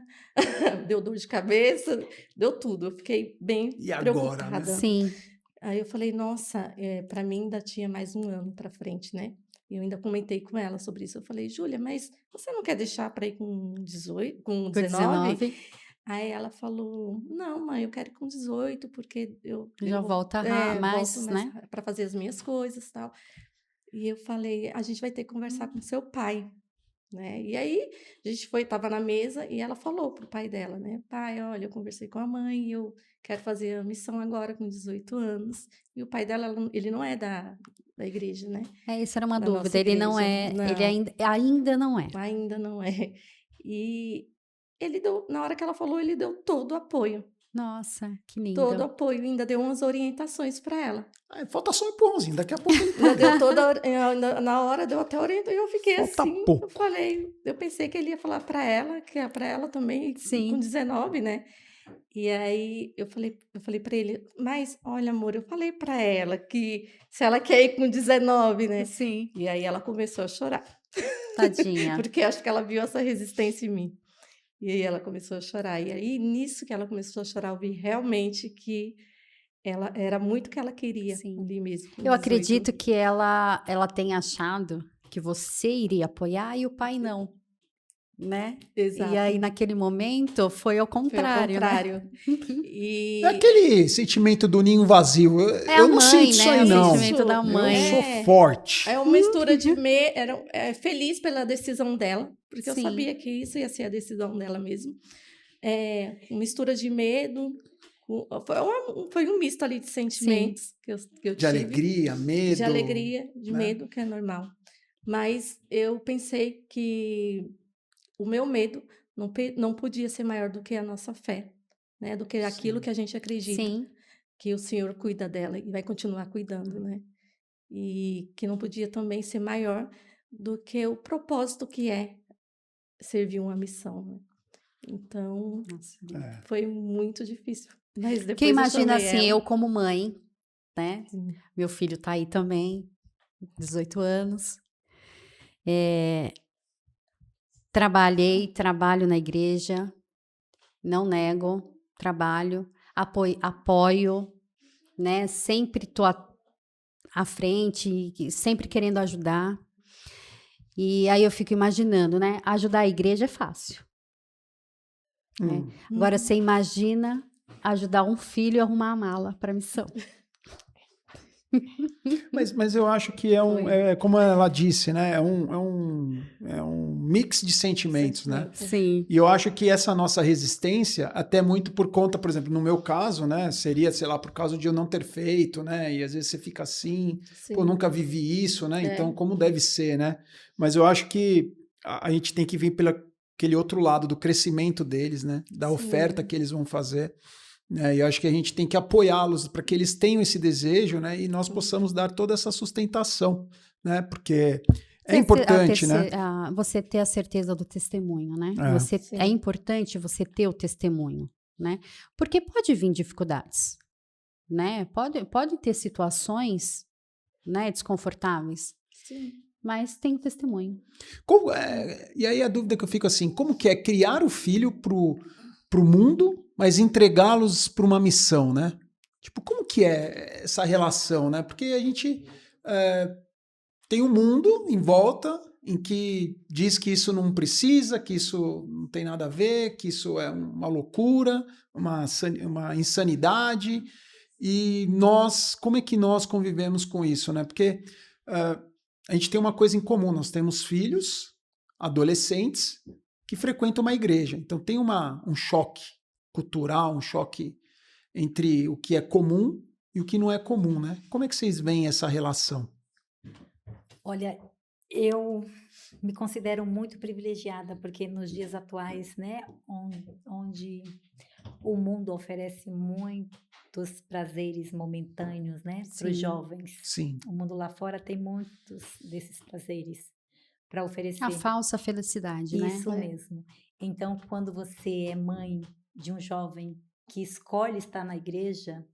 deu dor de cabeça, deu tudo. Eu fiquei bem E agora, né? preocupada. Sim, Aí eu falei, nossa, para mim ainda tinha mais um ano para frente, né? E eu ainda comentei com ela sobre isso. Eu falei, Júlia, mas você não quer deixar para ir com 18, com com 19? 19, Aí ela falou, não, mãe, eu quero ir com 18, porque já eu volta volto mais, mais né? para fazer as minhas coisas e tal. E eu falei, a gente vai ter que conversar com seu pai, né? E aí a gente estava na mesa e ela falou pro pai dela, né? Pai, olha, eu conversei com a mãe e eu quero fazer a missão agora com 18 anos. E o pai dela, ele não é da igreja, né? Isso era uma Da dúvida. nossa Ele não igreja. é, ele Não, ainda não é. ainda não é. E ele deu, na hora que ela falou, ele deu todo o apoio. Nossa, que Todo lindo. apoio, ainda deu umas orientações para ela. Falta só um empurrãozinho, daqui a pouco ele Já tá. deu na hora deu até orientação. Eu fiquei Falta assim, pouco. eu falei, eu pensei que ele ia falar para ela, que é para ela também, e Sim. com 19, né? E aí eu falei para ele, mas olha, amor, eu falei para ela que se ela quer ir com 19, né? Sim, E aí ela começou a chorar, tadinha. porque acho que ela viu essa resistência em mim. E aí ela começou a chorar. E aí, nisso que ela começou a chorar, eu vi realmente que ela era muito o que ela queria Sim. ali mesmo. com Eu 18. acredito que ela tenha achado que você iria apoiar e o pai não, né? Exato. E aí, naquele momento, foi ao Foi ao contrário, né? contrário. E É aquele sentimento do ninho vazio. É Eu a não mãe, sinto isso né? aí, O não. sentimento da mãe. Eu sou É. forte. é uma mistura de feliz pela decisão dela, porque eu Sim. sabia que isso ia ser a decisão dela mesmo. Mistura de medo. Foi um misto ali de sentimentos que eu De tive. alegria, medo. De alegria, de né? medo, que é normal. Mas eu pensei que o meu medo não podia ser maior do que a nossa fé, né? Do que aquilo Sim. que a gente acredita, Sim, que o Senhor cuida dela e vai continuar cuidando, né? E que não podia também ser maior do que o propósito que é servir uma missão, né? Então, nossa. É. foi muito difícil. Mas Porque depois eu imagina chamei assim, ela. eu como mãe, né? Sim. Meu filho tá aí também, 18 anos. Trabalho na igreja, não nego, trabalho, apoio, né? Sempre tô à frente, sempre querendo ajudar. E aí eu fico imaginando, né? Ajudar a igreja é fácil. Hum. Agora você imagina ajudar um filho a arrumar a mala para missão. Mas eu acho que como ela disse, né? É um mix de sentimentos, né? Sim, E eu acho que essa nossa resistência, até muito por conta, por exemplo, no meu caso, né? Seria, sei lá, por causa de eu não ter feito, né? E às vezes você fica assim, Sim. pô, nunca vivi isso, né? É. Então, como deve ser, né? Mas eu acho que a gente tem que vir pelo aquele outro lado do crescimento deles, né? Da Sim. oferta que eles vão fazer. E eu acho que a gente tem que apoiá-los para que eles tenham esse desejo, né? E nós possamos dar toda essa sustentação, né? Porque é importante, né? Você ter a certeza do testemunho, né? É. Sim. É importante você ter o testemunho, né? Porque pode vir dificuldades, né? Pode ter situações, né, desconfortáveis. Sim. mas tem o testemunho. E aí a dúvida que eu fico assim, como que é criar o filho pro mundo, mas entregá-los para uma missão, né? Tipo, como que é essa relação, né? Porque a gente tem um mundo em volta em que diz que isso não precisa, que isso não tem nada a ver, que isso é uma loucura, uma insanidade. E como é que nós convivemos com isso, né? Porque a gente tem uma coisa em comum, nós temos filhos, adolescentes, que frequentam uma igreja. Então tem um choque cultural, um choque entre o que é comum e o que não é comum, né? Como é que vocês veem essa relação? Olha, eu me considero muito privilegiada, porque nos dias atuais, né, onde o mundo oferece muitos prazeres momentâneos, né, para os Sim. jovens. Sim. O mundo lá fora tem muitos desses prazeres para A oferecer. falsa felicidade, né? Isso mesmo. Então, quando você é mãe de um jovem que escolhe estar na igreja,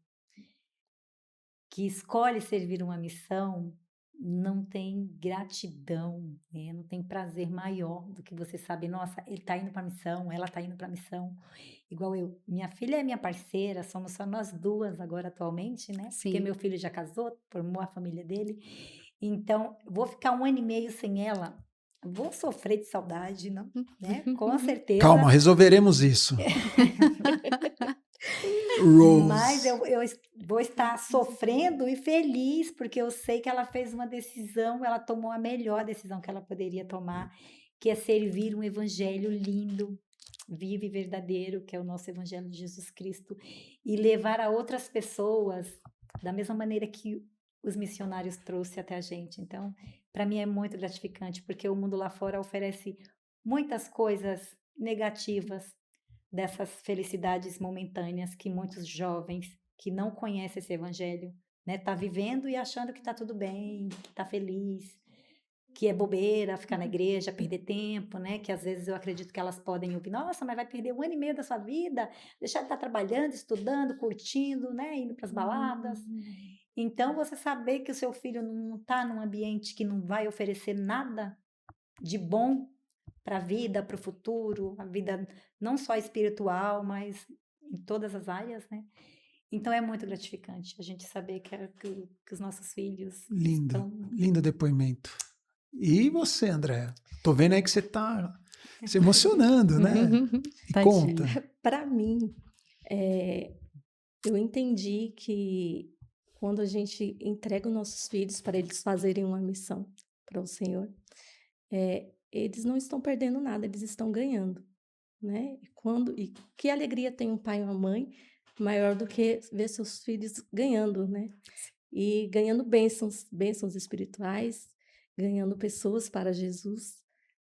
que escolhe servir uma missão, não tem gratidão, né? Não tem prazer maior do que você saber, nossa, ele está indo para a missão, ela está indo para a missão, igual eu. Minha filha é minha parceira, somos só nós duas agora atualmente, né? Porque Sim. meu filho já casou, formou a família dele, então vou ficar 1 ano e meio sem ela, vou sofrer de saudade, não, né? Com certeza. Calma, resolveremos isso. Rose. Mas eu vou estar sofrendo e feliz, porque eu sei que ela fez uma decisão, ela tomou a melhor decisão que ela poderia tomar, que é servir um evangelho lindo, vivo e verdadeiro, que é o nosso evangelho de Jesus Cristo, e levar a outras pessoas da mesma maneira que os missionários trouxe até a gente. Então, para mim é muito gratificante, porque o mundo lá fora oferece muitas coisas negativas, dessas felicidades momentâneas que muitos jovens que não conhecem esse evangelho, né, tá vivendo e achando que tá tudo bem, que tá feliz, que é bobeira ficar na igreja, perder tempo, né, que às vezes eu acredito que elas podem ouvir, nossa, mas vai perder 1 ano e meio da sua vida, deixar de estar trabalhando, estudando, curtindo, né, indo para as baladas. Então, você saber que o seu filho não está num ambiente que não vai oferecer nada de bom para a vida, para o futuro, a vida não só espiritual, mas em todas as áreas, né? Então é muito gratificante a gente saber que os nossos filhos Lindo, estão... lindo depoimento. E você, Andréa? Tô vendo aí que você tá se emocionando, né? E conta. Para mim, eu entendi que quando a gente entrega os nossos filhos para eles fazerem uma missão para o Senhor, eles não estão perdendo nada, eles estão ganhando, né? E que alegria tem um pai e uma mãe maior do que ver seus filhos ganhando, né? E ganhando bênçãos espirituais, ganhando pessoas para Jesus,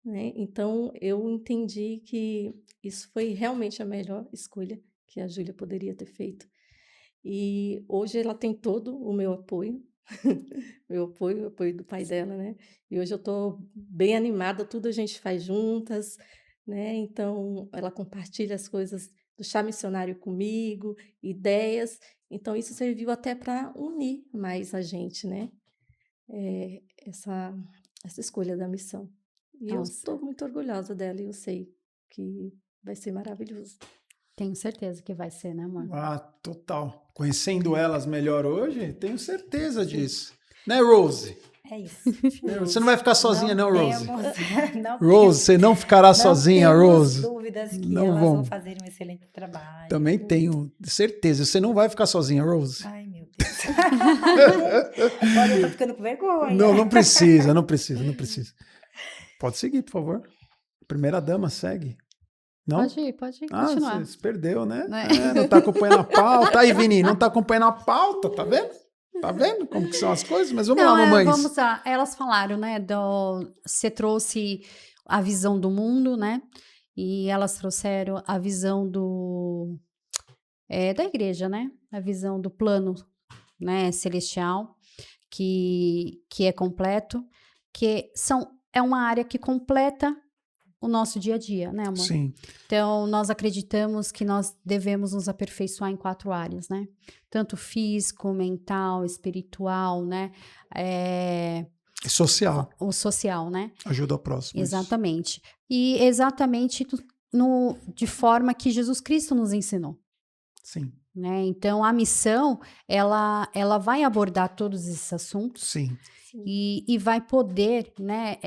né? Então, eu entendi que isso foi realmente a melhor escolha que a Júlia poderia ter feito. E hoje ela tem todo o meu apoio, o apoio do pai dela, né? E hoje eu estou bem animada, tudo a gente faz juntas, né? Então, ela compartilha as coisas do chá missionário comigo, ideias. Então, isso serviu até para unir mais a gente, né? Essa escolha da missão. E eu estou muito orgulhosa dela e eu sei que vai ser maravilhoso. Tenho certeza que vai ser, né, amor? Ah, total. Conhecendo elas melhor hoje, tenho certeza disso. Né, Rose? É isso. Você não vai ficar sozinha, não, Rose? Não Rose, você não ficará sozinha, Rose. Não dúvidas que Não elas vão. vão fazer um excelente trabalho. Também tenho certeza. Você não vai ficar sozinha, Rose. Ai, meu Deus. Olha, eu tô ficando com vergonha. Não precisa. Pode seguir, por favor. Primeira dama, segue. Não? Pode continuar. Você perdeu, né? Não tá acompanhando a pauta. Aí, Vini, não tá acompanhando a pauta, tá vendo? Tá vendo como que são as coisas? Mas vamos lá, mamães. Vamos lá. Elas falaram, né? Você trouxe a visão do mundo, né? E elas trouxeram a visão da igreja, né? A visão do plano, né? Celestial, que é completo, é uma área que completa o nosso dia a dia, né, amor? Sim. Então, nós acreditamos que nós devemos nos aperfeiçoar em 4 áreas, né? Tanto físico, mental, espiritual, né? É social, o social, né? ajuda ao próximo. Isso. Exatamente. E exatamente de forma que Jesus Cristo nos ensinou, Sim, né? Então, a missão, ela vai abordar todos esses assuntos sim, Sim. e vai poder, né,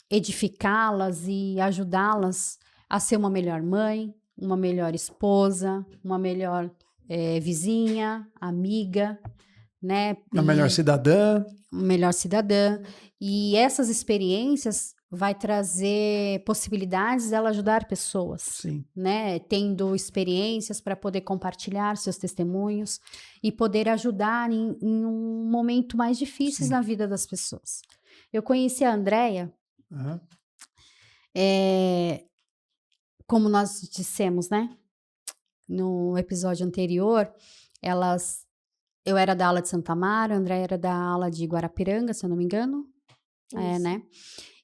edificá-las e ajudá-las a ser uma melhor mãe, uma melhor esposa, uma melhor vizinha, amiga, né? a melhor cidadã. Melhor cidadã. E essas experiências vai trazer possibilidades dela ajudar pessoas, Sim, né? Tendo experiências para poder compartilhar seus testemunhos e poder ajudar em um momento mais difícil Sim. na vida das pessoas. Eu conheci a Andrea, aham, como nós dissemos, né? No episódio anterior, eu era da ala de Santa Amaro, a Andrea era da ala de Guarapiranga, se eu não me engano. Isso. Né?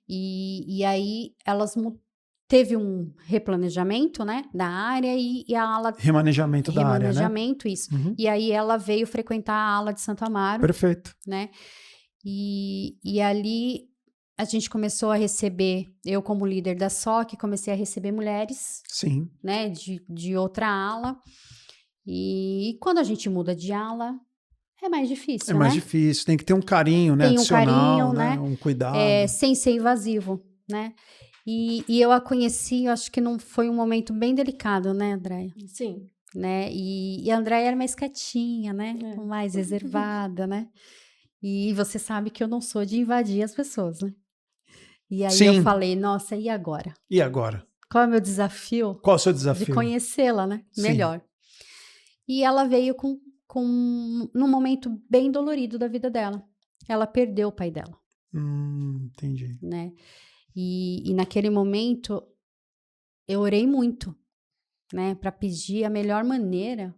E aí teve um replanejamento, né, da área e a ala remanejamento da área, né? remanejamento, isso. Uhum. E aí ela veio frequentar a ala de Santo Amaro, Perfeito. né? E ali a gente começou a receber, eu como líder da SOC, comecei a receber mulheres, Sim, né, de outra ala. E quando a gente muda de ala, é mais difícil, é mais né? difícil, tem que ter um carinho, né? Tem um Adicional, carinho, né? Um cuidado. Sem ser invasivo, né? E eu a conheci, eu acho que não foi um momento bem delicado, né, Andréia? Sim. Né? E a Andréia era mais quietinha, né? É. Mais reservada, né? E você sabe que eu não sou de invadir as pessoas, né? E aí eu Sim. falei, nossa, e agora? E agora? Qual é o meu desafio? Qual é o seu De desafio? conhecê-la, né? Sim. Melhor. E ela veio num momento bem dolorido da vida dela. Ela perdeu o pai dela, Entendi. né? E naquele momento eu orei muito, né, para pedir a melhor maneira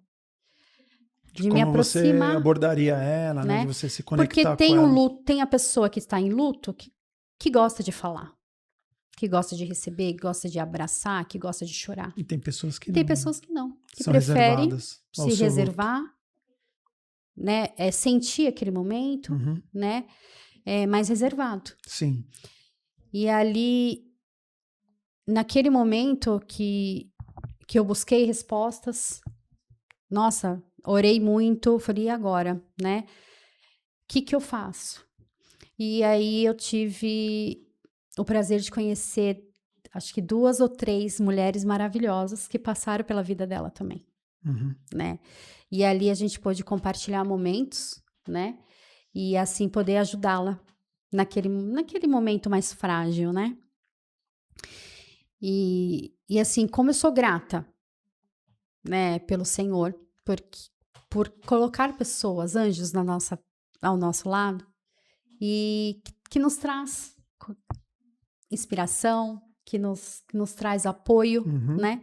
de me Como você aproximar, abordaria ela, né? né? De você se Porque conectar tem com o ela. luto, tem a pessoa que está em luto que gosta de falar, que gosta de receber, que gosta de abraçar, que gosta de chorar. E tem pessoas que E tem não, pessoas que não, que são preferem reservadas ao se seu reservar, né, sentir aquele momento, luto. Uhum. né, mais reservado. Sim. E ali, naquele momento que eu busquei respostas, nossa, orei muito, falei, e agora, né? O que eu faço? E aí eu tive o prazer de conhecer, acho que 2 ou 3 mulheres maravilhosas que passaram pela vida dela também, Uhum. né? E ali a gente pôde compartilhar momentos, né? E assim poder ajudá-la naquele momento mais frágil, né? E assim, como eu sou grata, né, pelo Senhor, por colocar pessoas, anjos ao nosso lado, e que nos traz inspiração, que nos traz apoio, Uhum. né?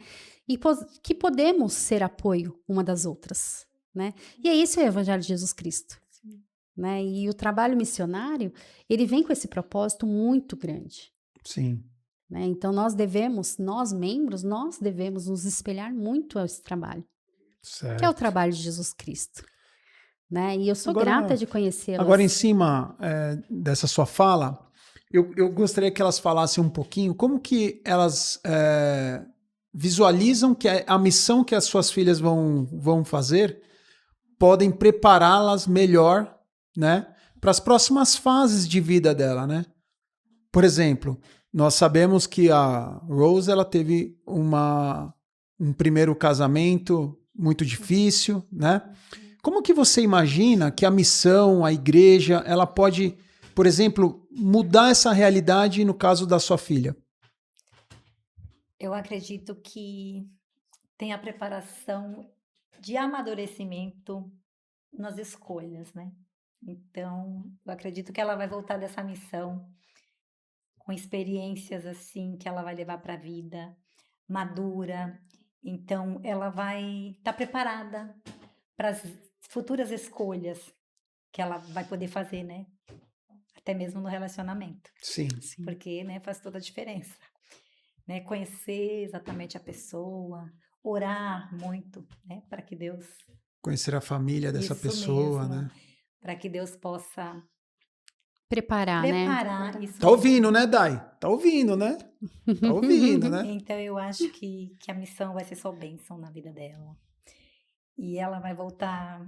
E que podemos ser apoio uma das outras, né? E é isso o Evangelho de Jesus Cristo, né? E o trabalho missionário, ele vem com esse propósito muito grande, Sim. né? Então nós membros, nós devemos nos espelhar muito a esse trabalho, Certo. que é o trabalho de Jesus Cristo, né? E eu sou Agora- grata de conhecê-las. Agora, em cima dessa sua fala, eu gostaria que elas falassem um pouquinho como que elas visualizam que a missão que as suas filhas vão fazer podem prepará-las melhor, né, para as próximas fases de vida dela, né? Por exemplo, nós sabemos que a Rose ela teve um primeiro casamento muito difícil, né? Como que você imagina que a missão, a igreja, ela pode, por exemplo, mudar essa realidade no caso da sua filha? Eu acredito que tem a preparação de amadurecimento nas escolhas, né? Então, eu acredito que ela vai voltar dessa missão com experiências assim que ela vai levar para a vida, madura. Então, ela vai estar preparada para as futuras escolhas que ela vai poder fazer, né? Até mesmo no relacionamento, Sim. porque, né, faz toda a diferença, né? Conhecer exatamente a pessoa, orar muito, né, para que Deus Conhecer a família dessa Isso pessoa, mesmo. né? Para que Deus possa Preparar, né? Preparar isso. Tá ouvindo, né, Dai? Tá ouvindo, né? Tá ouvindo, né? Então, eu acho que a missão vai ser só bênção na vida dela. E ela vai voltar.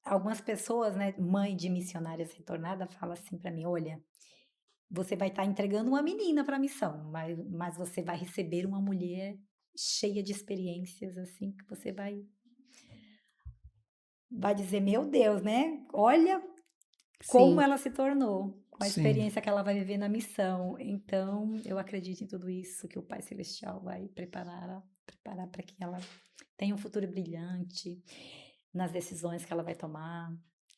Algumas pessoas, né, mãe de missionárias retornada, fala assim para mim: olha, você vai estar entregando uma menina para a missão, mas você vai receber uma mulher cheia de experiências, assim, que você vai dizer: meu Deus, né? Olha como Sim. ela se tornou, com a Sim. experiência que ela vai viver na missão. Então, eu acredito em tudo isso que o Pai Celestial vai preparar para que ela tenha um futuro brilhante nas decisões que ela vai tomar,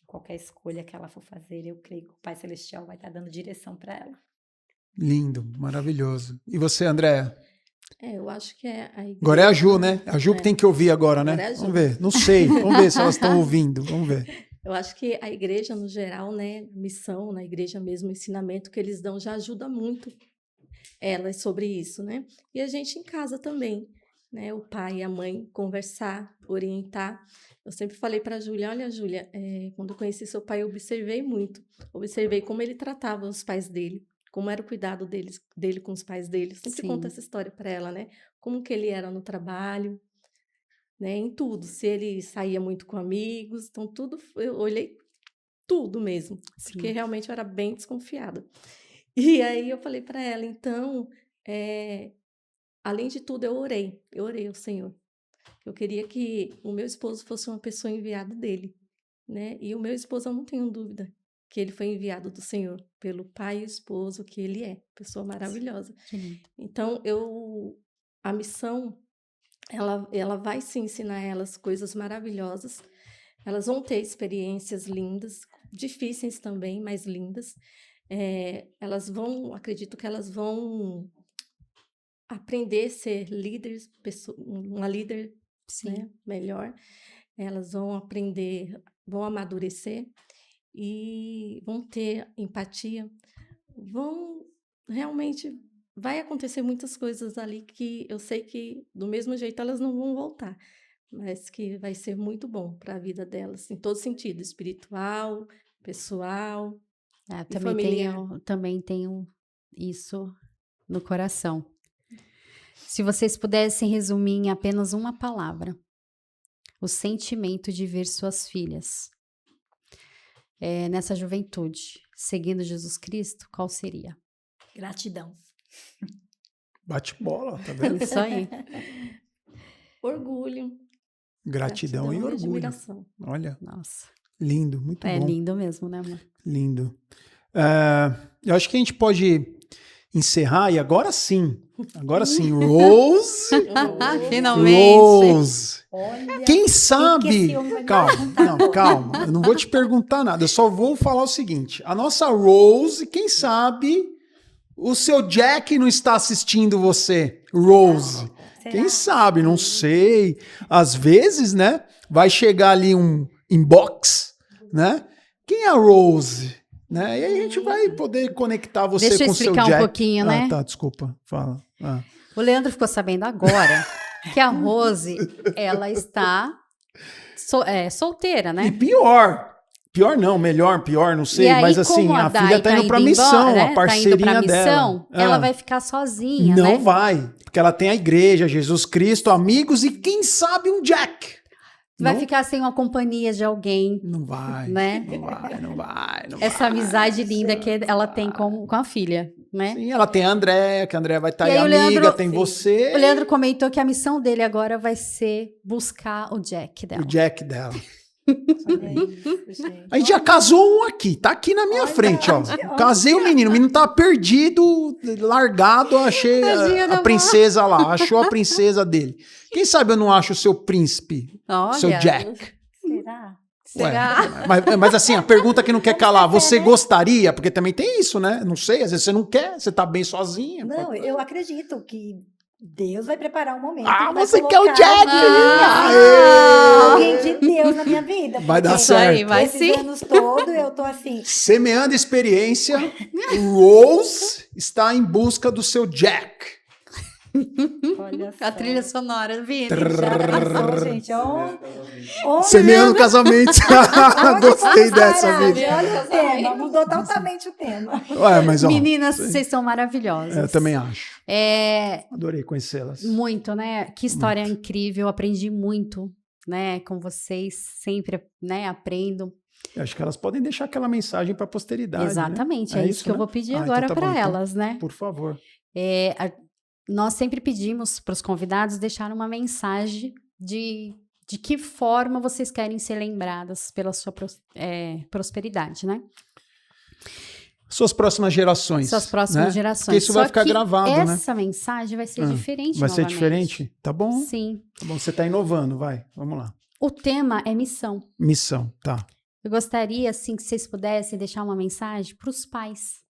qualquer escolha que ela for fazer. Eu creio que o Pai Celestial vai estar dando direção para ela. Lindo, maravilhoso. E você, Andréa? Eu acho que é a igreja. Agora é a Ju, né? A Ju que tem que ouvir agora, né? Agora é a Ju. Vamos ver. Não sei. Vamos ver se elas estão ouvindo. Vamos ver. Eu acho que a igreja, no geral, né, missão, na igreja mesmo, o ensinamento que eles dão já ajuda muito elas sobre isso, né? E a gente em casa também, né? O pai e a mãe conversar, orientar. Eu sempre falei para a Júlia: olha, Júlia, quando eu conheci seu pai, eu observei muito. Observei como ele tratava os pais dele, como era o cuidado dele com os pais dele. Eu sempre conto Sim. essa história para ela, né? Como que ele era no trabalho, né, em tudo, se ele saía muito com amigos, então tudo, eu olhei tudo mesmo, porque Sim. realmente eu era bem desconfiada. E aí eu falei para ela, então, além de tudo, eu orei ao Senhor. Eu queria que o meu esposo fosse uma pessoa enviada dele, né? E o meu esposo, eu não tenho dúvida que ele foi enviado do Senhor, pelo pai e esposo que ele é, pessoa maravilhosa. Que lindo. Então, a missão, ela vai se ensinar elas coisas maravilhosas. Elas vão ter experiências lindas, difíceis também, mas lindas. Acredito que elas vão aprender a ser líderes, uma líder, Sim. né, melhor. Elas vão aprender, vão amadurecer e vão ter empatia. Realmente vai acontecer muitas coisas ali que eu sei que do mesmo jeito elas não vão voltar, mas que vai ser muito bom para a vida delas, em todo sentido, espiritual, pessoal e familiar. Também tenho isso no coração. Se vocês pudessem resumir em apenas uma palavra, o sentimento de ver suas filhas nessa juventude, seguindo Jesus Cristo, qual seria? Gratidão. Bate bola, tá vendo? Isso aí. Orgulho, Gratidão e orgulho. admiração. Olha, Nossa. lindo, muito É bom. lindo mesmo, né, amor? Lindo. Eu acho que a gente pode encerrar e agora sim, Rose. Finalmente. Rose. Olha, Quem que sabe? esse homem vai me Calma, perguntar não, calma. Eu não vou te perguntar nada. Eu só vou falar o seguinte: a nossa Rose, quem sabe o seu Jack não está assistindo você, Rose. será? Quem sabe? Não sei. Às vezes, né? Vai chegar ali um inbox, né? Quem é a Rose? Né? E aí a gente vai poder conectar você Deixa eu com o seu explicar um Jack. pouquinho, né? Tá, desculpa. Fala. O Leandro ficou sabendo agora que a Rose, ela está solteira, E né? pior não, pior, não sei, E aí, mas assim, como a Dai filha tá indo pra missão, embora, a parceirinha tá indo pra missão, dela. ela vai ficar sozinha, Não né? vai, porque ela tem a igreja, Jesus Cristo, amigos e quem sabe um Jack. Vai Não? ficar sem uma companhia de alguém, Não vai, né? não vai. Essa amizade linda que ela tem com a filha, né? Sim, ela tem a Andréa, que a Andréa vai estar E aí, aí o amiga, Leandro- tem Sim. você, O Leandro comentou que a missão dele agora vai ser buscar o Jack dela. o Jack dela. Olha isso, gente. A gente já casou um aqui, tá aqui na minha Olha, frente, ó. olha. Casei o menino tá perdido, largado, achei Tadinha da a princesa lá, achou a princesa dele. Quem sabe eu não acho o seu príncipe, Olha, seu Jack. Será? será? Mas assim, a pergunta que não quer calar, você gostaria? Porque também tem isso, né? Não sei, às vezes você não quer, você tá bem sozinha. Não, eu acredito que Deus vai preparar um momento. Ah, que vai você quer o colocar Jack? Ah! alguém de Deus na minha vida. Vai dar porque Isso aí, certo. vai esses sim. anos todos eu tô assim. Semeando experiência, Rose está em busca do seu Jack. Olha A só. trilha sonora, Vini. Já pensou, gente? Semeando casamento. Gostei dessa, Vini. Olha o tema, mudou totalmente o tema. Ué, mas, ó, Meninas, isso aí- vocês são maravilhosas. eu também acho. É, Adorei conhecê-las. muito, né? Que história Muito. incrível, aprendi muito, né? Com vocês, sempre, né? Aprendo. Eu acho que elas podem deixar aquela mensagem para a posteridade. Exatamente, Né? é isso que eu né? vou pedir Então agora tá bom. para Então, elas, né? por favor. Nós sempre pedimos para os convidados deixar uma mensagem de que forma vocês querem ser lembradas pela sua prosperidade, né? Suas próximas gerações. Suas próximas né? gerações. Porque isso vai ficar que gravado, né? essa mensagem vai ser diferente Vai ser novamente. diferente? Tá bom. Sim. Tá bom, você tá inovando, vai. Vamos lá. O tema é missão. Missão, tá. Eu gostaria, assim, que vocês pudessem deixar uma mensagem para os pais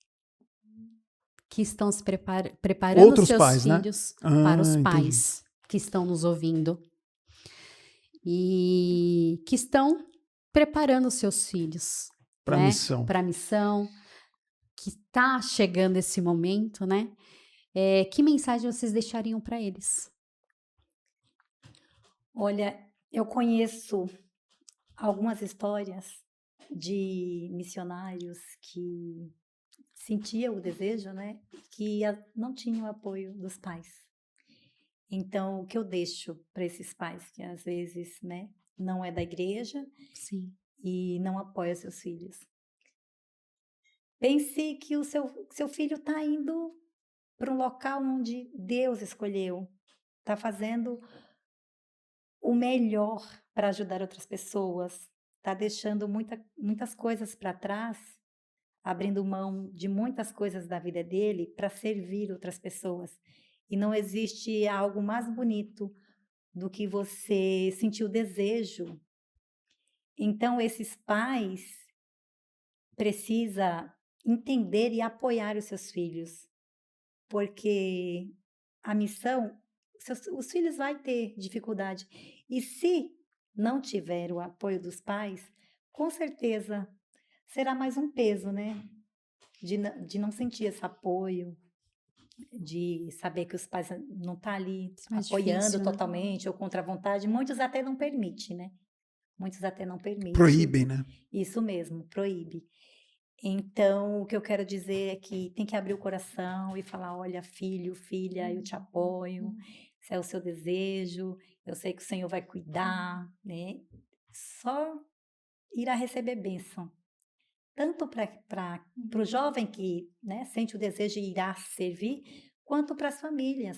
que estão se preparando Outros seus pais, né? filhos para os entendi. pais que estão nos ouvindo e que estão preparando os seus filhos Pra né? missão. Para a missão, que está chegando esse momento, né? Que mensagem vocês deixariam para eles? Olha, eu conheço algumas histórias de missionários que sentiam o desejo, né? Que não tinham apoio dos pais. Então, o que eu deixo para esses pais que às vezes, né, não é da igreja Sim. e não apoia seus filhos? Pense que o seu filho está indo para um local onde Deus escolheu, está fazendo o melhor para ajudar outras pessoas, está deixando muitas coisas para trás, abrindo mão de muitas coisas da vida dele para servir outras pessoas. E não existe algo mais bonito do que você sentir o desejo. Então, esses pais precisam entender e apoiar os seus filhos, porque a missão, os filhos vão ter dificuldade. E se não tiver o apoio dos pais, com certeza será mais um peso, né? De não sentir esse apoio, de saber que os pais não estão ali Mais apoiando difícil, né? totalmente ou contra a vontade. Muitos até não permitem, né? Muitos até não permitem. Proíbem, né? Isso mesmo, proíbe. Então, o que eu quero dizer é que tem que abrir o coração e falar, olha, filho, filha, eu te apoio, esse é o seu desejo, eu sei que o Senhor vai cuidar, né? Só irá receber bênção. Tanto para o jovem que, né, sente o desejo e irá servir, quanto para as famílias.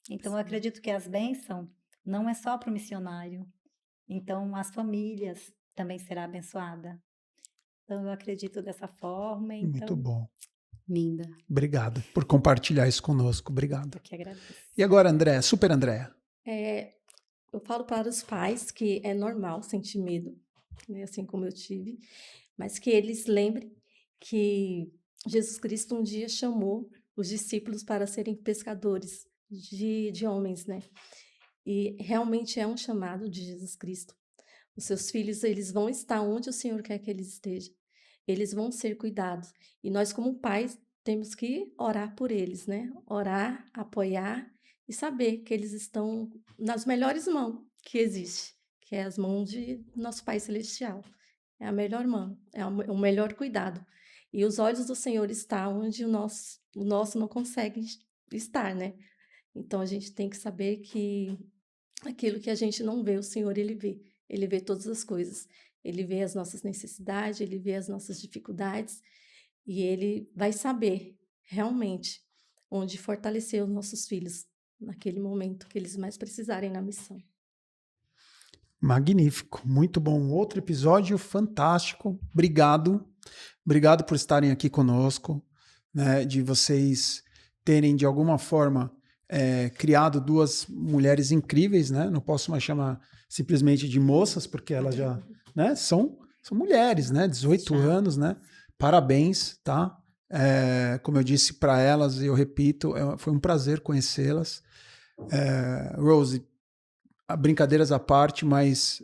Então, eu acredito que as bênçãos não é só para o missionário. Então, as famílias também serão abençoadas. Então, eu acredito dessa forma. Então, Muito bom. Linda. Obrigado por compartilhar isso conosco. Obrigado. eu que agradeço. E agora, André, Super Andréa. Eu falo para os pais que é normal sentir medo, né, assim como eu tive, mas que eles lembrem que Jesus Cristo um dia chamou os discípulos para serem pescadores de homens, né? E realmente é um chamado de Jesus Cristo. Os seus filhos, eles vão estar onde o Senhor quer que eles estejam. Eles vão ser cuidados. E nós, como pais, temos que orar por eles, né? Orar, apoiar e saber que eles estão nas melhores mãos que existe, que é as mãos de nosso Pai Celestial. É a melhor mão, é o melhor cuidado. E os olhos do Senhor estão onde o nosso não consegue estar, né? Então, a gente tem que saber que aquilo que a gente não vê, o Senhor, Ele vê. Ele vê todas as coisas. Ele vê as nossas necessidades, Ele vê as nossas dificuldades e Ele vai saber realmente onde fortalecer os nossos filhos naquele momento que eles mais precisarem na missão. Magnífico, muito bom. Outro episódio fantástico. Obrigado. Obrigado por estarem aqui conosco, né, de vocês terem, de alguma forma, criado duas mulheres incríveis, né? Não posso mais chamar simplesmente de moças, porque elas já, né, são mulheres, né? 18 anos, né? Parabéns, tá? Como eu disse para elas, e eu repito, foi um prazer conhecê-las. Rose, brincadeiras à parte, mas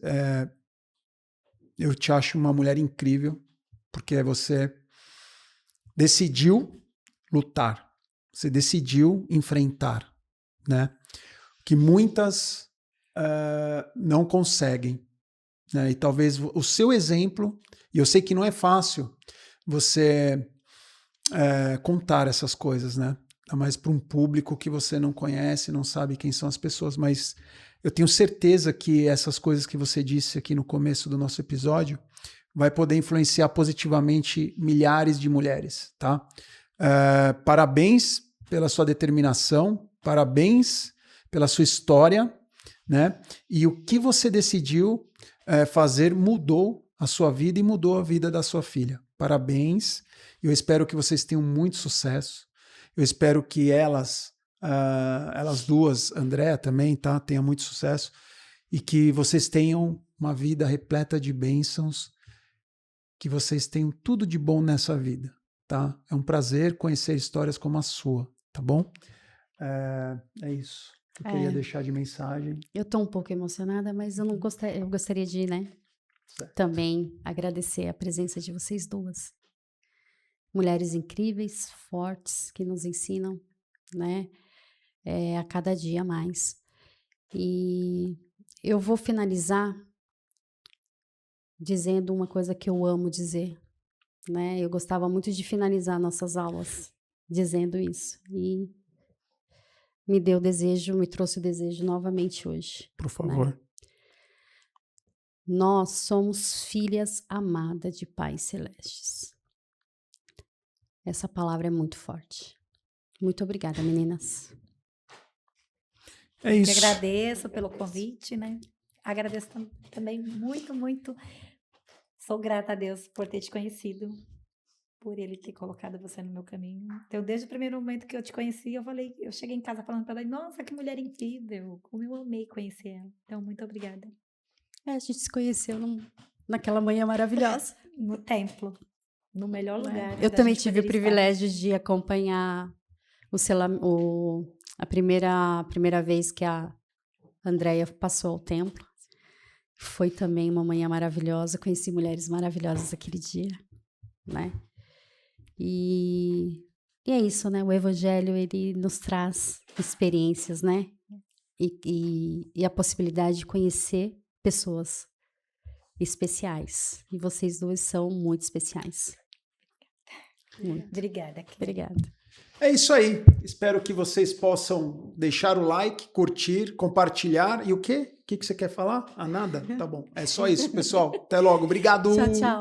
eu te acho uma mulher incrível, porque você decidiu lutar, você decidiu enfrentar, né? Que muitas não conseguem, né? E talvez o seu exemplo, e eu sei que não é fácil você contar essas coisas, né? Ainda mais para um público que você não conhece, não sabe quem são as pessoas, mas eu tenho certeza que essas coisas que você disse aqui no começo do nosso episódio vai poder influenciar positivamente milhares de mulheres, tá? Parabéns pela sua determinação, parabéns pela sua história, né? E o que você decidiu fazer mudou a sua vida e mudou a vida da sua filha. Parabéns. Eu espero que vocês tenham muito sucesso. Eu espero que elas duas, Andréa também, tá? Tenham muito sucesso e que vocês tenham uma vida repleta de bênçãos, que vocês tenham tudo de bom nessa vida, tá? É um prazer conhecer histórias como a sua, tá bom? É isso que eu queria deixar de mensagem. Eu tô um pouco emocionada, mas eu gostaria de, né, também agradecer a presença de vocês duas. Mulheres incríveis, fortes, que nos ensinam, né, a cada dia mais. E eu vou finalizar dizendo uma coisa que eu amo dizer, né? Eu gostava muito de finalizar nossas aulas dizendo isso. E me trouxe o desejo novamente hoje. Por favor. Né? Nós somos filhas amadas de pais celestes. Essa palavra é muito forte. Muito obrigada, meninas. É isso. Eu que agradeço pelo convite, né? Agradeço também muito, muito. Sou grata a Deus por ter te conhecido, por Ele ter colocado você no meu caminho. Então, desde o primeiro momento que eu te conheci, eu cheguei em casa falando para ela, nossa, que mulher incrível, como eu amei conhecer ela. Então, muito obrigada. A gente se conheceu naquela manhã maravilhosa. No templo, no melhor lugar. Eu também tive o privilégio de acompanhar a primeira vez que a Andréia passou ao templo. Foi também uma manhã maravilhosa, conheci mulheres maravilhosas aquele dia, né? E é isso, né? O Evangelho, ele nos traz experiências, né? E a possibilidade de conhecer pessoas especiais. E vocês duas são muito especiais. Muito. Obrigada. Obrigada. É isso aí. Espero que vocês possam deixar o like, curtir, compartilhar. E o quê? O que você quer falar? Nada? Tá bom. É só isso, pessoal. Até logo. Obrigado. Tchau, tchau.